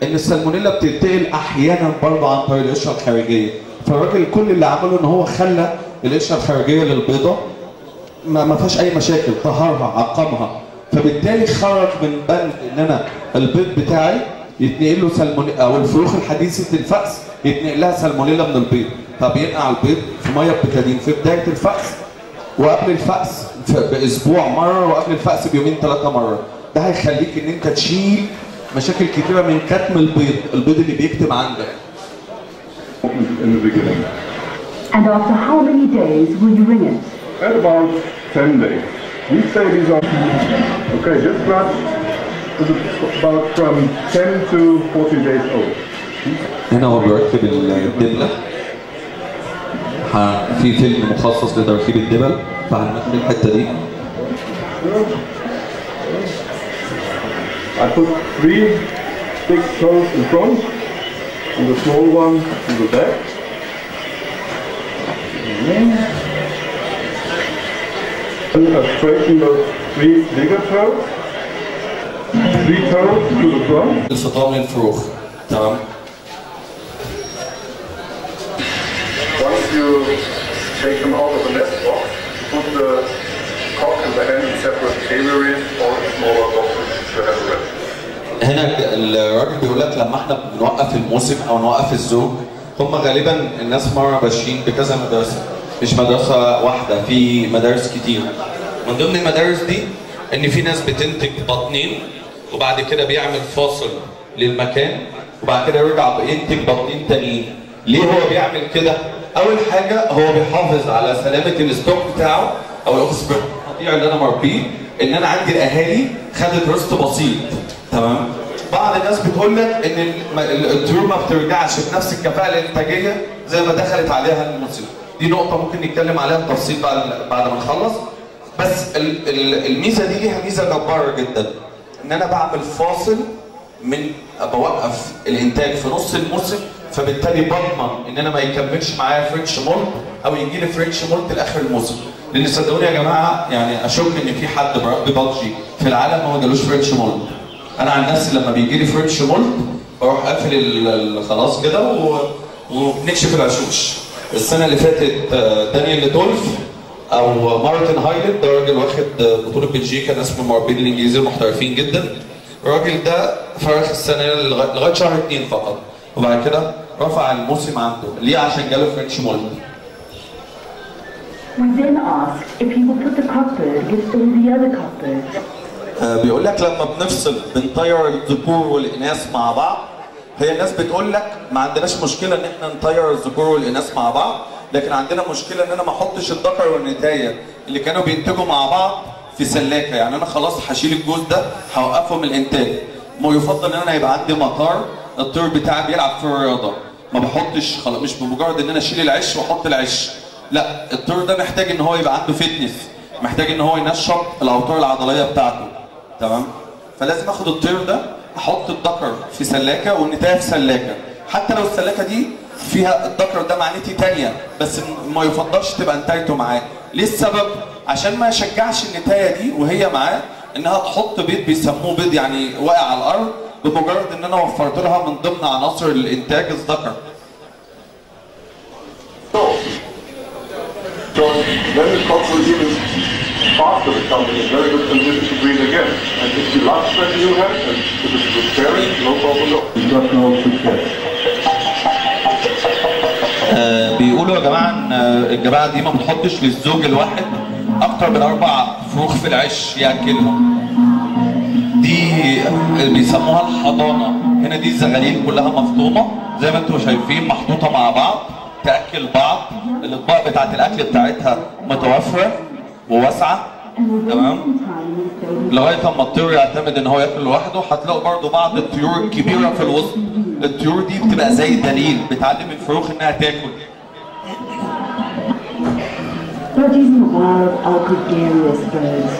S1: ان السالمونيلا بتنتقل احيانا برضه عن طريق القشره الخارجيه. فالراجل كل اللي عمله ان هو خلى القشره الخارجيه للبيضه ما فيهاش اي مشاكل، طهرها عقمها، فبالتالي خرج من بند ان انا البيض بتاعي يتنقل له سالمونيلا، او الفروخ الحديثه الفأس يتنقل لها سالمونيلا من البيض، فبينقع البيض في ميه بتادين في بدايه الفأس وقبل الفأس باسبوع مره وقبل الفأس بيومين 3 مره. ده هيخليك ان انت تشيل مشاكل كتيره من كتم البيض اللي بيكتم عندك.
S2: In the beginning.
S3: And after how many days will you ring it?
S2: At about 10 days. We say these are okay. This blood is about from 10 to 40 days old.
S1: هنا هو بيركب الدبله. في فيلم مخصص لتركيب الدبل فهناخد الحته دي.
S2: I put 3 big toes in front and the small one in the back. And I straighten the 3 bigger toes. 3 toes to the front.
S1: الفطام للفروخ. تمام.
S2: Once you take them out of the nest box, put the cock and the hen in separate aviaries or smaller boxes to have a rest.
S1: هنا الراجل بيقول لك لما احنا بنوقف الموسم او نوقف الزوج، هم غالبا الناس مره ماشيين بكذا مدرسه، مش مدرسه واحده، في مدارس كتير. من ضمن المدارس دي ان في ناس بتنتج بطنين وبعد كده بيعمل فاصل للمكان وبعد كده يرجع ينتج بطنين تانيين. ليه هو بيعمل كده؟ اول حاجه هو بيحافظ على سلامه الستوك بتاعه او الاوفسبرين القطيع اللي انا مربيه، ان انا عندي الاهالي خدت رست بسيط. تمام؟ بعض الناس بتقول لك ان الطيور ما بترجعش بنفس الكفاءه الانتاجيه زي ما دخلت عليها الموسم. دي نقطه ممكن نتكلم عليها بتفصيل بعد ما نخلص. بس الميزه دي ليها ميزه جباره جدا، ان انا بعمل فاصل من بوقف الانتاج في نص الموسم، فبالتالي بضمن ان انا ما يكملش معايا فرنش مولت او يجي لي فرنش مولت لاخر الموسم. لان صدقوني يا جماعه يعني اشك ان في حد بربي بادجي في العالم ما جالوش فرنش مولت. انا عن نفسي لما بيجي لي فرنش مولت بروح قافل خلاص كده وبنكشف العشوش. السنه اللي فاتت دانيال ليتولف او مارتن هايلاند، ده راجل واخد بطوله بلجيكا، ناس من المربين الانجليزي المحترفين جدا. الراجل ده فرخ السنه لغايه شهر 2 فقط، وبعد كده رفع الموسم عنده. ليه؟ عشان جاله فرنش مولت.
S3: We then asked if he will put the cockbird with all the other cockbirds.
S1: بيقول لك لما بنفصل بنطير الذكور والاناث مع بعض، هي الناس بتقول لك ما عندناش مشكله ان احنا نطير الذكور والاناث مع بعض، لكن عندنا مشكله ان انا ما احطش الذكر والنتايه اللي كانوا بينتجوا مع بعض في سلاكه. يعني انا خلاص هشيل الجوز ده هوقفه من الانتاج. ما يفضل ان انا يبقى عندي مطار الطير بتاعي بيلعب في الرياضه، ما بحطش خلاص، مش بمجرد ان انا اشيل العش واحط العش، لا، الطير ده محتاج ان هو يبقى عنده فتنس، محتاج ان هو ينشط الاوتار العضليه بتاعته. تمام؟ فلازم اخد الطير ده احط الذكر في سلاكه والنتايه في سلاكه، حتى لو السلاكه دي فيها الذكر ده مع نتي ثانيه، بس ما يفضلش تبقى نتايته معاه. ليه السبب؟ عشان ما يشجعش النتايه دي وهي معاه انها تحط بيض بيسموه بيض يعني واقع على الارض، بمجرد ان انا وفرت لها من ضمن عناصر الانتاج الذكر.
S2: So then the cock will even faster become in a very good condition to breed again. And if you love that you have, and if it's good pairing, no problem at all. You got no success.
S1: بيقولوا يا جماعه ان الجماعه دي ما بتحطش للزوج الواحد اكتر من 4 فروخ في العش ياكلهم. دي بيسموها الحضانه. هنا دي الزغاليل كلها مفطومه زي ما انتم شايفين، محطوطه مع بعض تاكل بعض. الاطباق بتاعت الاكل بتاعتها متوفره وواسعه. تمام؟ لغايه اما الطيور يعتمد ان هو ياكل لوحده. هتلاقوا برضو بعض الطيور الكبيره في الوسط، الطيور دي بتبقى زي دليل بتعلم الفروخ انها تاكل.
S3: Budgies in the wild are gregarious birds,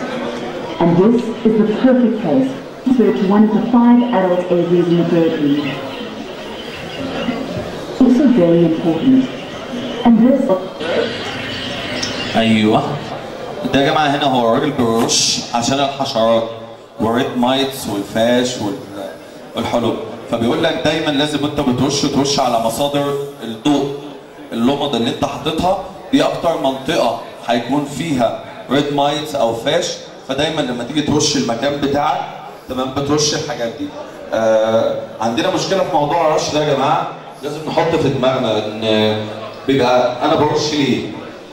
S3: and this is the perfect place to search one of the 5 adult aviaries in the bird breed. Also very important, and this...
S1: ايوه ده يا جماعه هنا هو الراجل بيرش عشان الحشرات والريد مايتس والفاش والحلوب. فبيقول لك دايما لازم انت ترش على مصادر الضوء. اللمض اللي انت حاططها دي اكتر منطقه هيكون فيها ريد مايتس او فاش، فدايما لما تيجي ترش المكان بتاعك تمام بترش الحاجات دي. عندنا مشكله في موضوع الرش ده يا جماعه، لازم نحط في دماغنا ان بيبقى انا برش ليه؟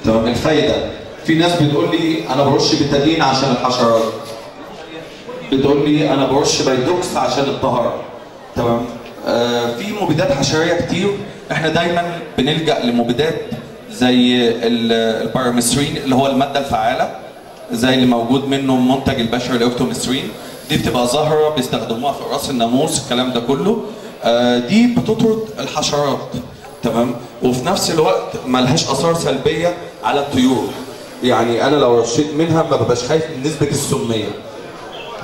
S1: تمام؟ الفايده. في ناس بتقول لي انا برش بتادين عشان الحشرات. بتقول لي انا برش بايدوكس عشان الطهاره. تمام. في مبيدات حشريه كتير، احنا دايما بنلجا لمبيدات زي البارامسترين اللي هو الماده الفعاله، زي اللي موجود منه منتج البشري الاوكتومسترين. دي بتبقى زهره بيستخدموها في راس الناموس، الكلام ده كله. دي بتطرد الحشرات. تمام. وفي نفس الوقت ملهاش اثار سلبيه على الطيور. يعني انا لو رشيت منها ما ببقاش خايف من نسبه السميه.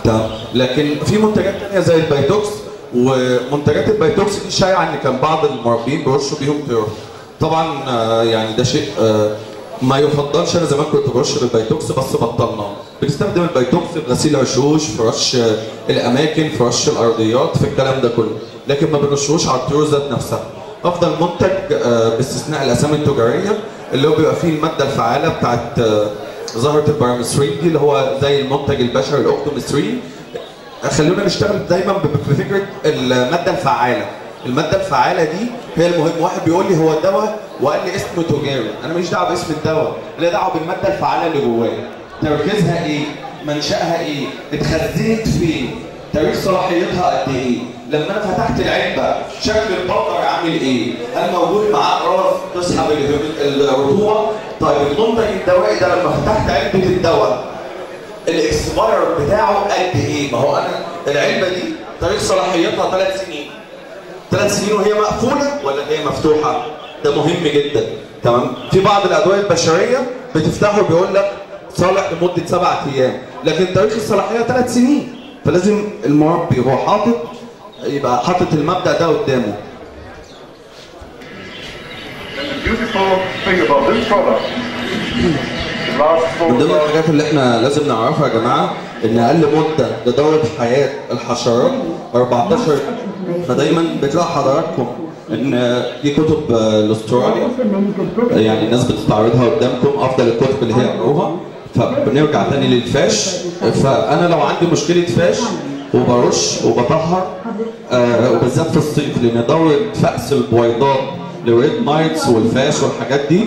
S1: تمام. لكن في منتجات ثانيه زي البايتوكس، ومنتجات البايتوكس دي شائعه ان كان بعض المربين بيرشوا بيهم طيور. طبعا يعني ده شيء ما يفضلش. انا زمان كنت برش بالبايتوكس بس بطلناه. بنستخدم البايتوكس في غسيل عشوش، في رش الاماكن، في رش الارضيات، في الكلام ده كله، لكن ما بنرشوش على الطيور ذات نفسها. افضل منتج باستثناء الاسامي التجاريه اللي هو بيبقى فيه الماده الفعاله بتاعت زهره البارامسترين دي، اللي هو زي المنتج البشري الاوكتومسترين. خلونا نشتغل دايما بفكره الماده الفعاله. الماده الفعاله دي هي المهم. واحد بيقول لي هو دواء وقال لي اسمه تجاري، انا ماليش دعوه باسم الدواء، ليا دعوه بالماده الفعاله اللي جواه. تركيزها ايه؟ منشأها ايه؟ اتخزنت فين؟ تاريخ صلاحيتها قد ايه؟ لما انا فتحت العلبه شكل البقر عامل ايه؟ هل موجود معاه اقراص تسحب الرطوبه؟ طيب المنتج الدوائي ده لما فتحت علبه الدواء الاكسباير بتاعه قد ايه؟ ما هو انا العلبه دي تاريخ صلاحيتها 3 سنين. 3 سنين وهي مقفوله ولا هي مفتوحه؟ ده مهم جدا. تمام. في بعض الادويه البشريه بتفتحه بيقول لك صالح لمده 7 ايام، لكن تاريخ الصلاحيه 3 سنين. فلازم المربي هو حاطط يبقى حاطط المبدا ده قدامه. من ضمن الحاجات اللي احنا لازم نعرفها يا جماعه ان اقل مده لدوره حياه الحشرات 14 يوم. فدايما بتلاقي حضراتكم ان دي كتب الاسترالي يعني الناس بتستعرضها قدامكم، افضل الكتب اللي هي قروها. فبنرجع تاني للفاش. فانا لو عندي مشكله فاش وبرش وبطهر وبالذات في الصيف، لان دوره فأس البويضات للريد مايتس والفاش والحاجات دي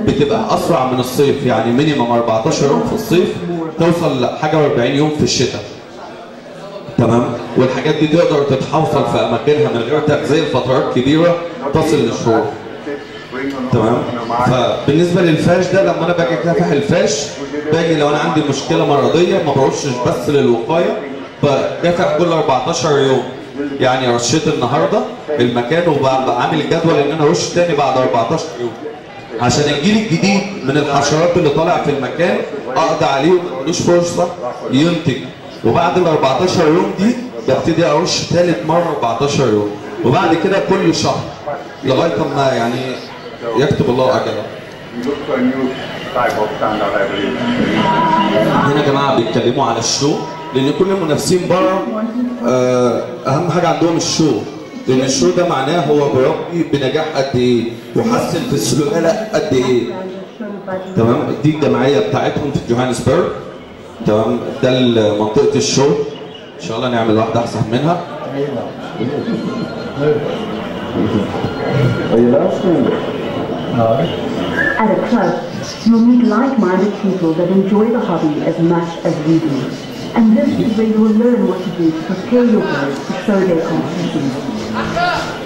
S1: بتبقى اسرع من الصيف. يعني مينيمم 14 يوم في الصيف، توصل لحاجه 40 يوم في الشتاء. تمام. والحاجات دي تقدر تتحوصل في اماكنها من غير تغذيه لفترات كبيره تصل للشهور. تمام. فبالنسبه للفاش ده لما انا باجي اكافح الفاش، باجي لو انا عندي مشكله مرضيه ما برشش بس للوقايه، بكافح كل 14 يوم. يعني رشيت النهارده المكان وبقى عامل جدول ان انا ارش تاني بعد 14 يوم عشان الجيل الجديد من الحشرات اللي طالع في المكان اقضي عليه وملوش فرصه ينتج. وبعد ال 14 يوم دي ببتدي ارش ثالث مره 14 يوم، وبعد كده كل شهر لغايه ما يعني يكتب الله اجله. هنا يا جماعه بيتكلموا على الشو، لان كل المنافسين بره اهم حاجه عندهم الشو، لان الشو ده معناه هو بيربي بنجاح قد ايه وحسن في السلاله قد ايه. تمام. دي الجمعيه بتاعتهم في جوهانسبرج. تمام. ده منطقه الشو، ان شاء الله نعمل واحده احسن منها.
S3: At a club, you'll meet like-minded people that enjoy the hobby as much as we do. And this is where you will learn what to do to prepare your birds to show their competition.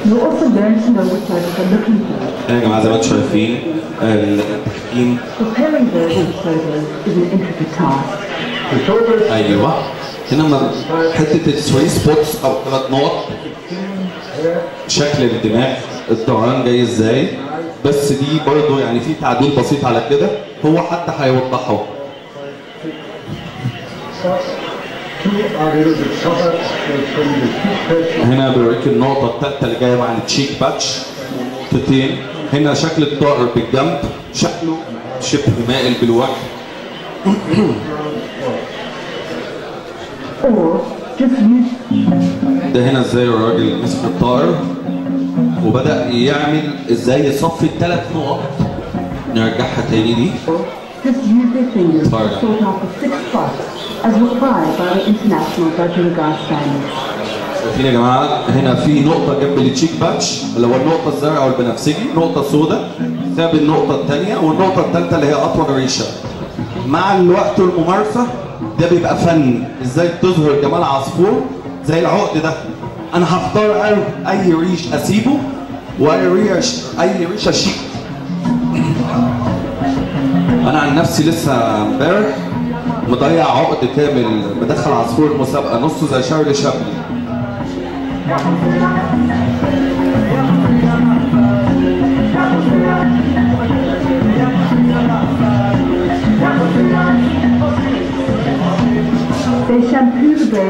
S3: You'll also learn to know what birds are looking for.
S1: يا جماعه زي ما انتم شايفين التحكيم.
S3: Preparing birds to show them is an intricate task.
S1: ايوه. هنا حته الثري سبوتس او 3 نقط، شكل الدماغ، الدوران جاي ازاي، بس دي برضه يعني في تعديل بسيط على كده هو حتى هيوضحه. هنا بيوريك النقطة الثالثة اللي جاية مع التشيك باتش نقطتين. هنا شكل الطائر بالجنب، شكله شبه مائل بالوجه. ده هنا ازاي الراجل مسك الطائر وبدأ يعمل ازاي يصفي ال3 نقط. نرجعها تاني دي.
S3: Just use their fingers to sort out the 6 spots as required by the international Budgerigar standards.
S1: شايفين يا جماعه هنا في نقطه جنب التشيك باتش اللي هو النقطه الزرقاء او البنفسجي، نقطه سوداء ساب النقطه الثانيه، والنقطه الثالثه اللي هي اطول ريشه. مع الوقت والممارسه ده بيبقى فن ازاي تظهر جمال عصفور زي العقد ده. انا هختار اي ريش اسيبه واي ريش اشيل. انا عن نفسي لسه امبارح مضيع عقد كامل مدخل عصفور المسابقه نصه زي شارلي شابلن.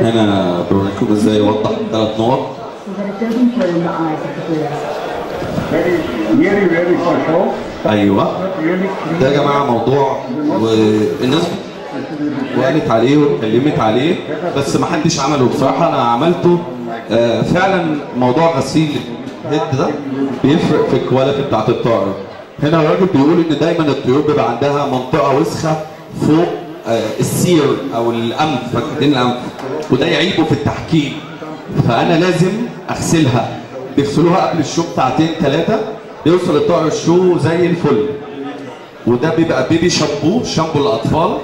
S1: هنا بوريكم ازاي يوضح 3 نقط. ايوه ده يا جماعه موضوع والناس وقالت عليه واتكلمت عليه بس ما حدش عمله بصراحه. انا عملته فعلا. موضوع غسيل الهيد ده بيفرق في الكواليتي بتاعت الطائر. هنا الراجل بيقول ان دايما الطيور بيبقى عندها منطقه وسخه فوق السير او الانف، فكتين الانف، وده يعيبه في التحكيم. فانا لازم اغسلها. بيغسلوها قبل الشو بساعتين 3 بيوصل الطائر الشو زي الفل. وده بيبقى بيبي شامبو للاطفال،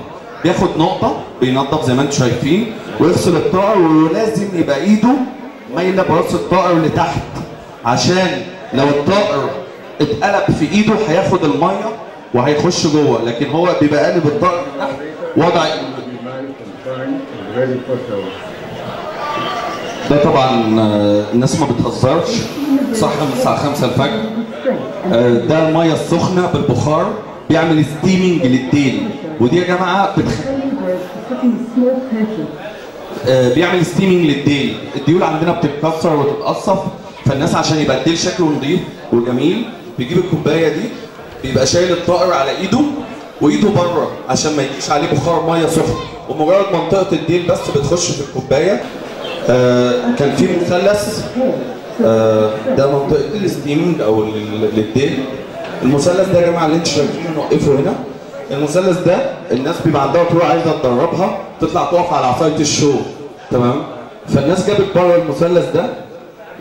S1: بياخد نقطه بينظف زي ما انتم شايفين ويغسل الطائر. ولازم يبقى ايده مايله براس الطائر لتحت عشان لو الطائر اتقلب في ايده هياخد الميه وهيخش جوه، لكن هو بيبقى قالب الطائر لتحت وضع. ده طبعا الناس ما بتهزرش، صح، من الساعه 5 الفجر. ده الميه السخنه بالبخار بيعمل ستيمنج للديل. ودي يا جماعه بيعمل ستيمنج للديل. الديول عندنا بتتكسر وتتقصف، فالناس عشان يبقى الديل شكله نظيف وجميل بيجيب الكوبايه دي، بيبقى شايل الطائر على ايده وايده بره عشان ما يجيش عليه بخار ميه سخن، ومجرد منطقه الديل بس بتخش في الكوبايه. كان في مثلث ده منطقه الستيمنج او للديل. المثلث ده يا جماعه اللي انتم شايفينه نوقفه هنا. المثلث ده الناس بيبقى عندها طيور عايزه تدربها تطلع تقف على عصايه الشو، تمام؟ فالناس جابت بره المثلث ده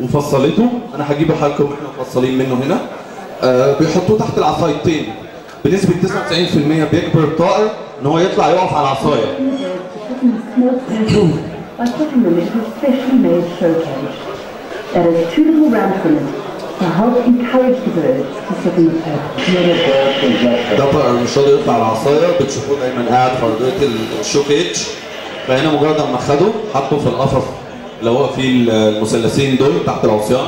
S1: وفصلته. انا هجيبه لكم احنا مفصلين منه هنا. بيحطوه تحت العصايتين بنسبه 99% بيجبر الطائر ان هو يطلع يقف على العصايه. ده طائر مش راضي يطلع على العصايه، بتشوفوه دايما قاعد في ارضيه الشو كيتش. فهنا مجرد ما خده حطه في القفص اللي هو فيه المثلثين دول تحت العصيان،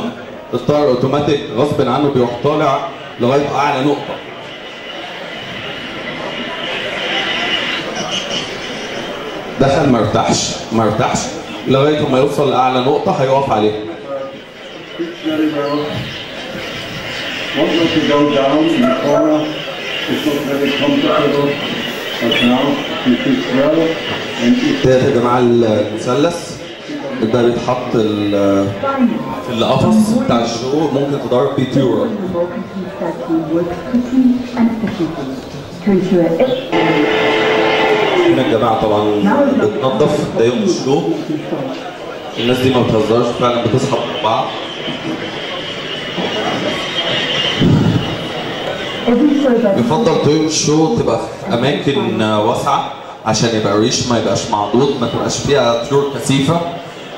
S1: الطائر اوتوماتيك غصب عنه بيروح طالع لغايه اعلى نقطه. دخل ما ارتاحش لغايه ما يوصل لاعلى نقطه هيقف عليها. ده يا جماعه المثلث ده بيتحط في القفص بتاع الشو، ممكن تضرب بيه طيور. هنا يا جماعه طبعا بتنظف، ده يوم الشو. الناس دي ما بتهزرش، فعلا بتصحى ببعض. يفضل طيور الشو تبقى في اماكن واسعه عشان يبقى الريش ما يبقاش معضوض، ما تبقاش فيها طيور كثيفه.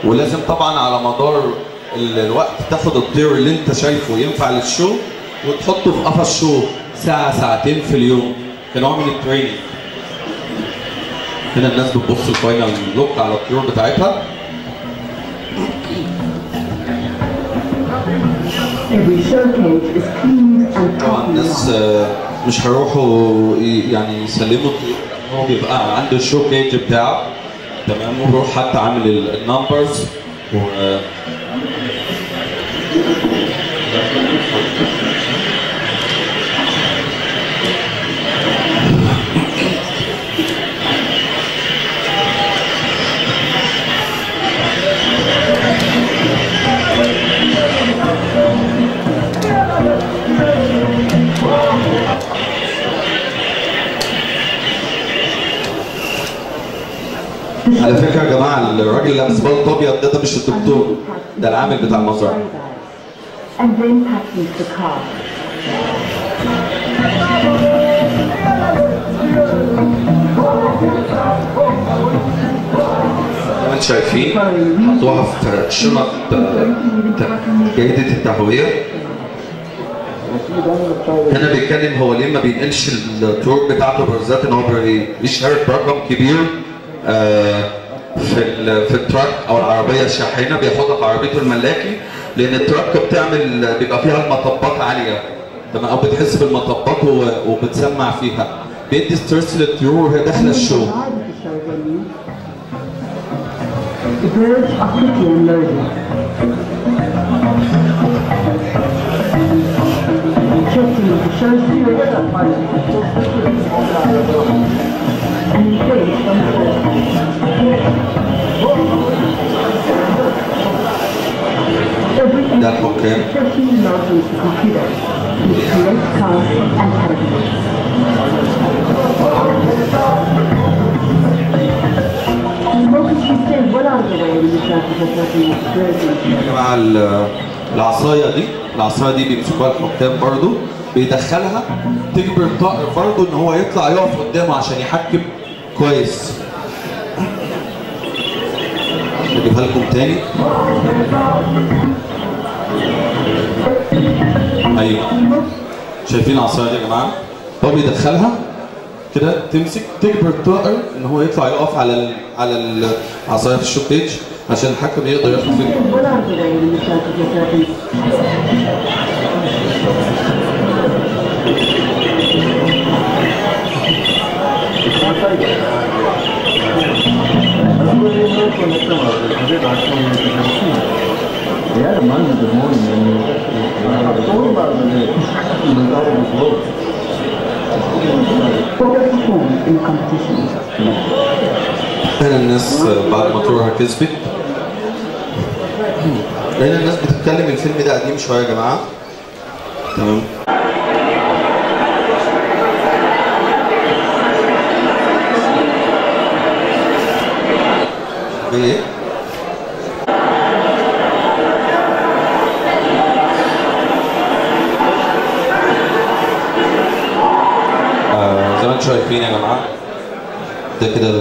S1: ولازم طبعا على مدار الوقت تاخد الطير اللي انت شايفه ينفع للشو وتحطه في قفص شو ساعه ساعتين في اليوم كنوع من التريننج. هنا الناس بتبص الفاينل لوك على الطيور بتاعتها. طبعا الناس مش هيروحوا يعني يسلموا الطيور، هو بيبقى عنده الشو كيج بتاعه، تمام، وبيروح حتى عامل النمبرز على فكره يا جماعه الراجل اللي لابس بلطو ابيض ده مش الدكتور، ده العامل بتاع المزرعه. شايفين حطوها في شنط جيدة التهوية. هنا بيتكلم هو ليه ما بينقلش الطرق بتاعته بالذات ان هو بيشارك برقم كبير في التراك او العربيه الشاحنه بياخدها في عربيته الملاكي، لان التراك بيبقى فيها المطبات عاليه تمام، او بتحس بالمطبات وبتسمع فيها، بيدي ستريس للطيور وهي داخله الشو.
S3: The birds are pretty and loaded. Checking the show spirit and engaged on the board.
S1: ده الحكام.
S3: 13 logs into the computer. We create cards and television.
S1: مع العصايه دي بيمسكوها الحكام برضو، بيدخلها تجبر الطائر برضو ان هو يطلع يقف قدامه عشان يحكم كويس. اجيبها لكم تاني. ايوه شايفين العصايه دي يا جماعه؟ هو بيدخلها كده تمسك تجبر الطائر ان هو يطلع يقف على العصايه في الشوك بيج عشان الحكم يقدر ياخد فكره. هنا الناس بعد ما طيورها كسبت، لان الناس بتتكلم الفيلم ده قديم شويه يا جماعه تمام. ايه زي ما انتم شايفين يا جماعه، ده كده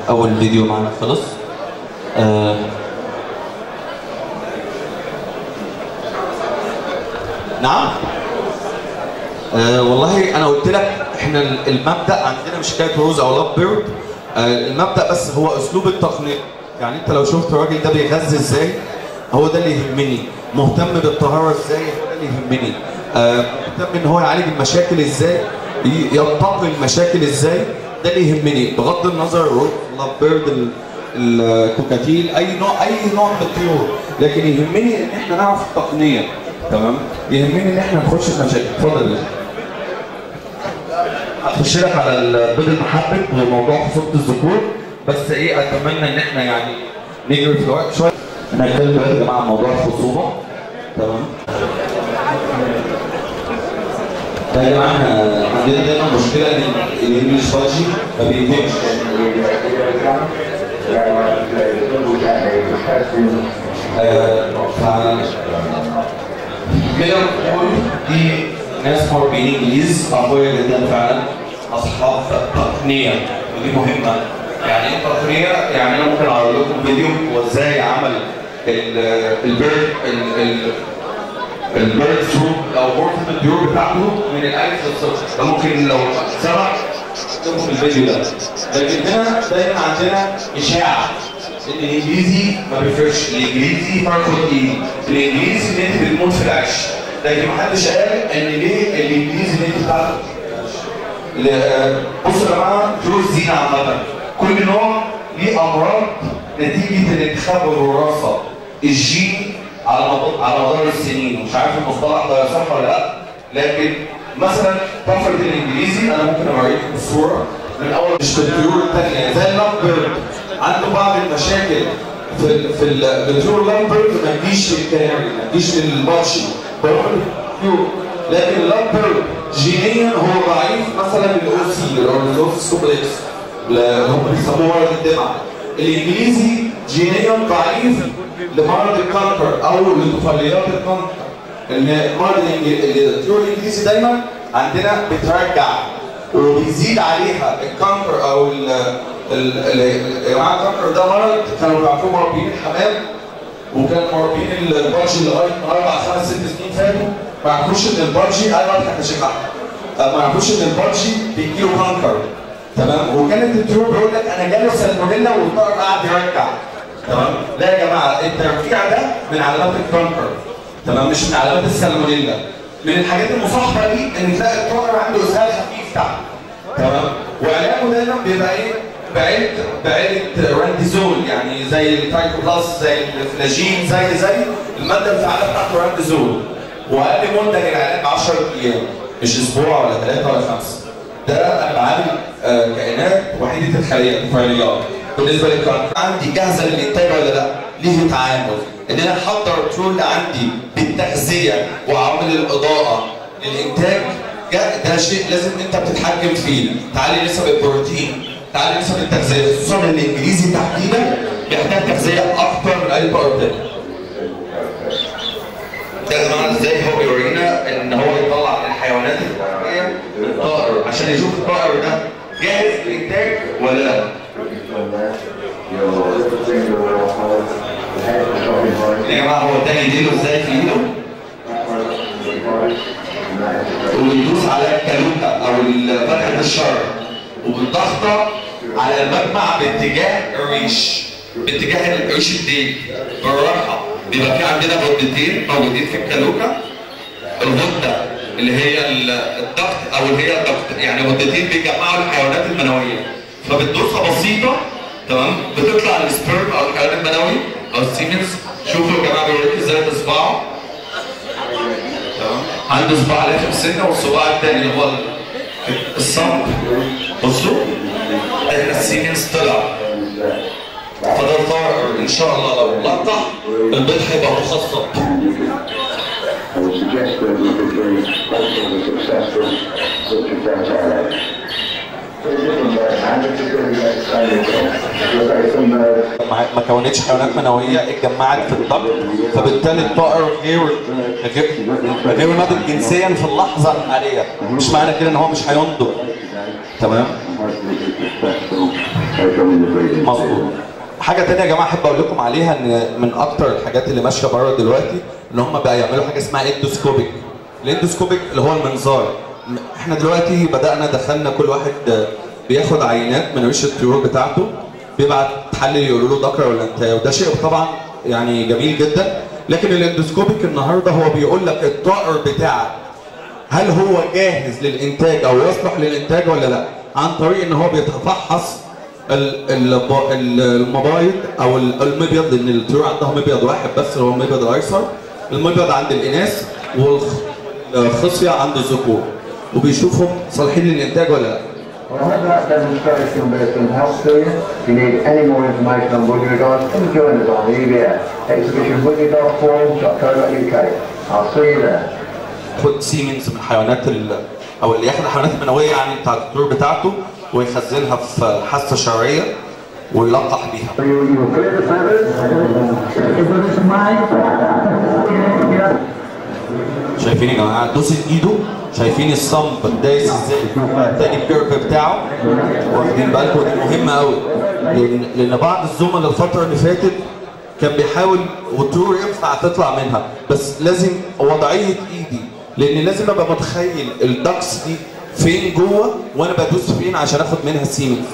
S1: اول فيديو معانا خلص. نعم والله انا قلت لك احنا المبدا عندنا مش حكايه روز او لاف بيرد، المبدا بس هو اسلوب التقنيه. يعني انت لو شفت الراجل ده بيغذي ازاي هو ده اللي يهمني، مهتم بالطهاره ازاي هو ده اللي يهمني، مهتم ان هو يعالج المشاكل ازاي، ينتقي المشاكل ازاي، ده اللي يهمني بغض النظر روز لاف بيرد الكوكاتيل اي نوع من الطيور، لكن يهمني ان احنا نعرف التقنيه تمام، يهمني ان احنا نخش في مشاكل. اتفضل. هخش لك على البيض المحبب وموضوع خصوبة الذكور، بس ايه اتمنى ان احنا يعني نجري في الوقت شويه. انا هتكلم دلوقتي يا جماعه عن موضوع الخصوبه تمام. ده يا جماعه عندنا دايما مشكله ان الانجليش باجي ما بينتجش. كده دي ناس مربيين انجليز اقوياء جدا فعلا، اصحاب تقنيه، ودي مهمه. يعني ايه تقنيه؟ يعني انا ممكن اعرض لكم فيديو وازاي عمل البيرد ثرو او غرفه الطيور بتاعته من الالف للصفر، ده ممكن لو سمح تشوفوا في الفيديو ده. لكن هنا دايما عندنا اشاعه ان الانجليزي ما بيفرقش، الانجليزي فرقه تقيل، الانجليزي ان انت بتموت في العيش، لكن محدش قال ان ليه الانجليزي ان انت بتاعته. بصوا يا جماعه طيور الزينه عامه كل نوع ليه امراض نتيجه الانتخاب والوراثه الجيني على مدار السنين، مش عارف المصطلح ده صح ولا لا، لكن مثلا طفره الانجليزي انا ممكن اوريكم الصوره من اول مش بالطيور الثانيه زي اللاف بيرد عنده بعض المشاكل في الطيور اللاف بيرد ما تجيش للكناري، ما تجيش للباتشي لكن اللاف بيرد جينيا هو ضعيف مثلا للاو سي الاورنيثوسيس كومبلكس اللي هم بيسموه مرض الدمعه. الانجليزي جينيا ضعيف لمرض الكانكر او لطفيليات الكانكر. ان مرض الطيور الانجليزي دايما عندنا بترجع وبيزيد عليها الكانكر او يا جماعه الكانكر ده مرض كانوا بيعرفوه مربين الحمام، وكان مربين البرجي لغايه 4 5 6 سنين فاتوا ما يعرفوش ان البرجي انا بضحك يا شيخ احمد، ما يعرفوش ان البرجي بيجيله كانكر. تمام. وكانت الطيور بيقول لك انا جاله سالمونيلا والطائر قاعد يرجع. تمام. لا يا جماعه الترجيع ده من علامات الكانكر. تمام. مش من علامات السالمونيلا. من الحاجات المصاحبه ليه ان تلاقي الطائر عنده اسهال خفيف تحت. تمام. وعلاجه دايما بيبقى ايه؟ بعيله رانديزول، يعني زي التايكوبلاس زي الفلاجين زي الماده الفعاله بتاعته رانديزول. واقل مده للعلاج 10 ايام، مش اسبوع ولا 3 ولا 5. ده انا بعالج كائنات وحيده الخليه الطفيليات. بالنسبه للكانكر عندي جاهزه للانتاج ولا لا؟ ليه تعامل ان انا احضر الطيور اللي عندي بالتغذيه وعوامل الاضاءه للانتاج. ده شيء لازم انت بتتحكم فيه. تعالي نسب البروتين، تعالي نسب التغذيه، خصوصا الانجليزي تحديدا بيحتاج تغذيه اكتر من اي طائر تاني. ده يا جماعه ازاي هو بيورينا ان هو يطلع من الحيوانات البحريه الطائر عشان يشوف الطائر ده جاهز للانتاج ولا لا. يا جماعه هو اداني ايده ازاي في ايده؟ وبيدوس على الكالوكا او فتحه الشر وبالضغطه على المجمع باتجاه الريش، باتجاه الريش الديل بالراحه. بيبقى في عندنا غدتين موجودين في الكالوكا، الغده اللي هي الضغط او اللي هي الضغط، يعني غدتين بيجمعوا الحيوانات المنويه، فبتدوسها بسيطه. تمام. بتطلع السبيرم او الحيوان المنوي او السيمنز. شوفوا يا جماعه بيوريك ازاي بصباعه. تمام. عنده صباع لافف سنه والصباع الثاني اللي هو الصمت. بصوا احنا السيمنز طلع، فده الطائر ان شاء الله لو لقح البيض هيبقى مخصب. ما كونتش حيوانات منويه اتجمعت في الضغط، فبالتالي الطائر غير ناضج جنسيا في اللحظه الحاليه. مش معنى كده ان هو مش هينضج. تمام. مظبوط. حاجه ثانيه يا جماعه احب اقول لكم عليها ان من اكتر الحاجات اللي ماشيه بره دلوقتي ان هم بقى يعملوا حاجه اسمها اندوسكوبيك. الاندوسكوبيك اللي هو المنظار. احنا دلوقتي بدانا دخلنا كل واحد بياخد عينات من ريش الطيور بتاعته، بيبعت تحلل يقولوا له ذكر ولا انثى، وده شيء طبعا يعني جميل جدا. لكن الاندوسكوبيك النهارده هو بيقول لك الطائر بتاعك هل هو جاهز للانتاج او يصلح للانتاج ولا لا، عن طريق ان هو بيتفحص المبايض او المبيض، لان الطيور عندها مبيض واحد بس اللي هو المبيض الايسر، المبيض عند الاناث والخصيه عند الذكور، وبيشوفهم صالحين للانتاج ولا لا.
S4: Well, I hope that demonstration has been helpful to you. If you need any more information on Budgerigard, come join us on the EBS exhibition budgerigardforum.co.uk. I'll see you there.
S1: خد سيمنز من الحيوانات او اللي ياخد الحيوانات المنويه يعني بتاعت الطيور بتاعته ويخزنها في حاسه شرعيه ويلقح بيها. شايفين يا جماعه دوسة ايده؟ شايفين الصمب دايس ازاي؟ تاني الكيرف بتاعه. واخدين بالكم دي مهمه قوي، لان بعض الزملاء الفتره اللي فاتت كان بيحاول والطيور ينفع تطلع منها، بس لازم وضعيه ايدي، لان لازم ابقى متخيل الدكس دي فين جوه وانا بدوس فين عشان اخد منها سيمنز.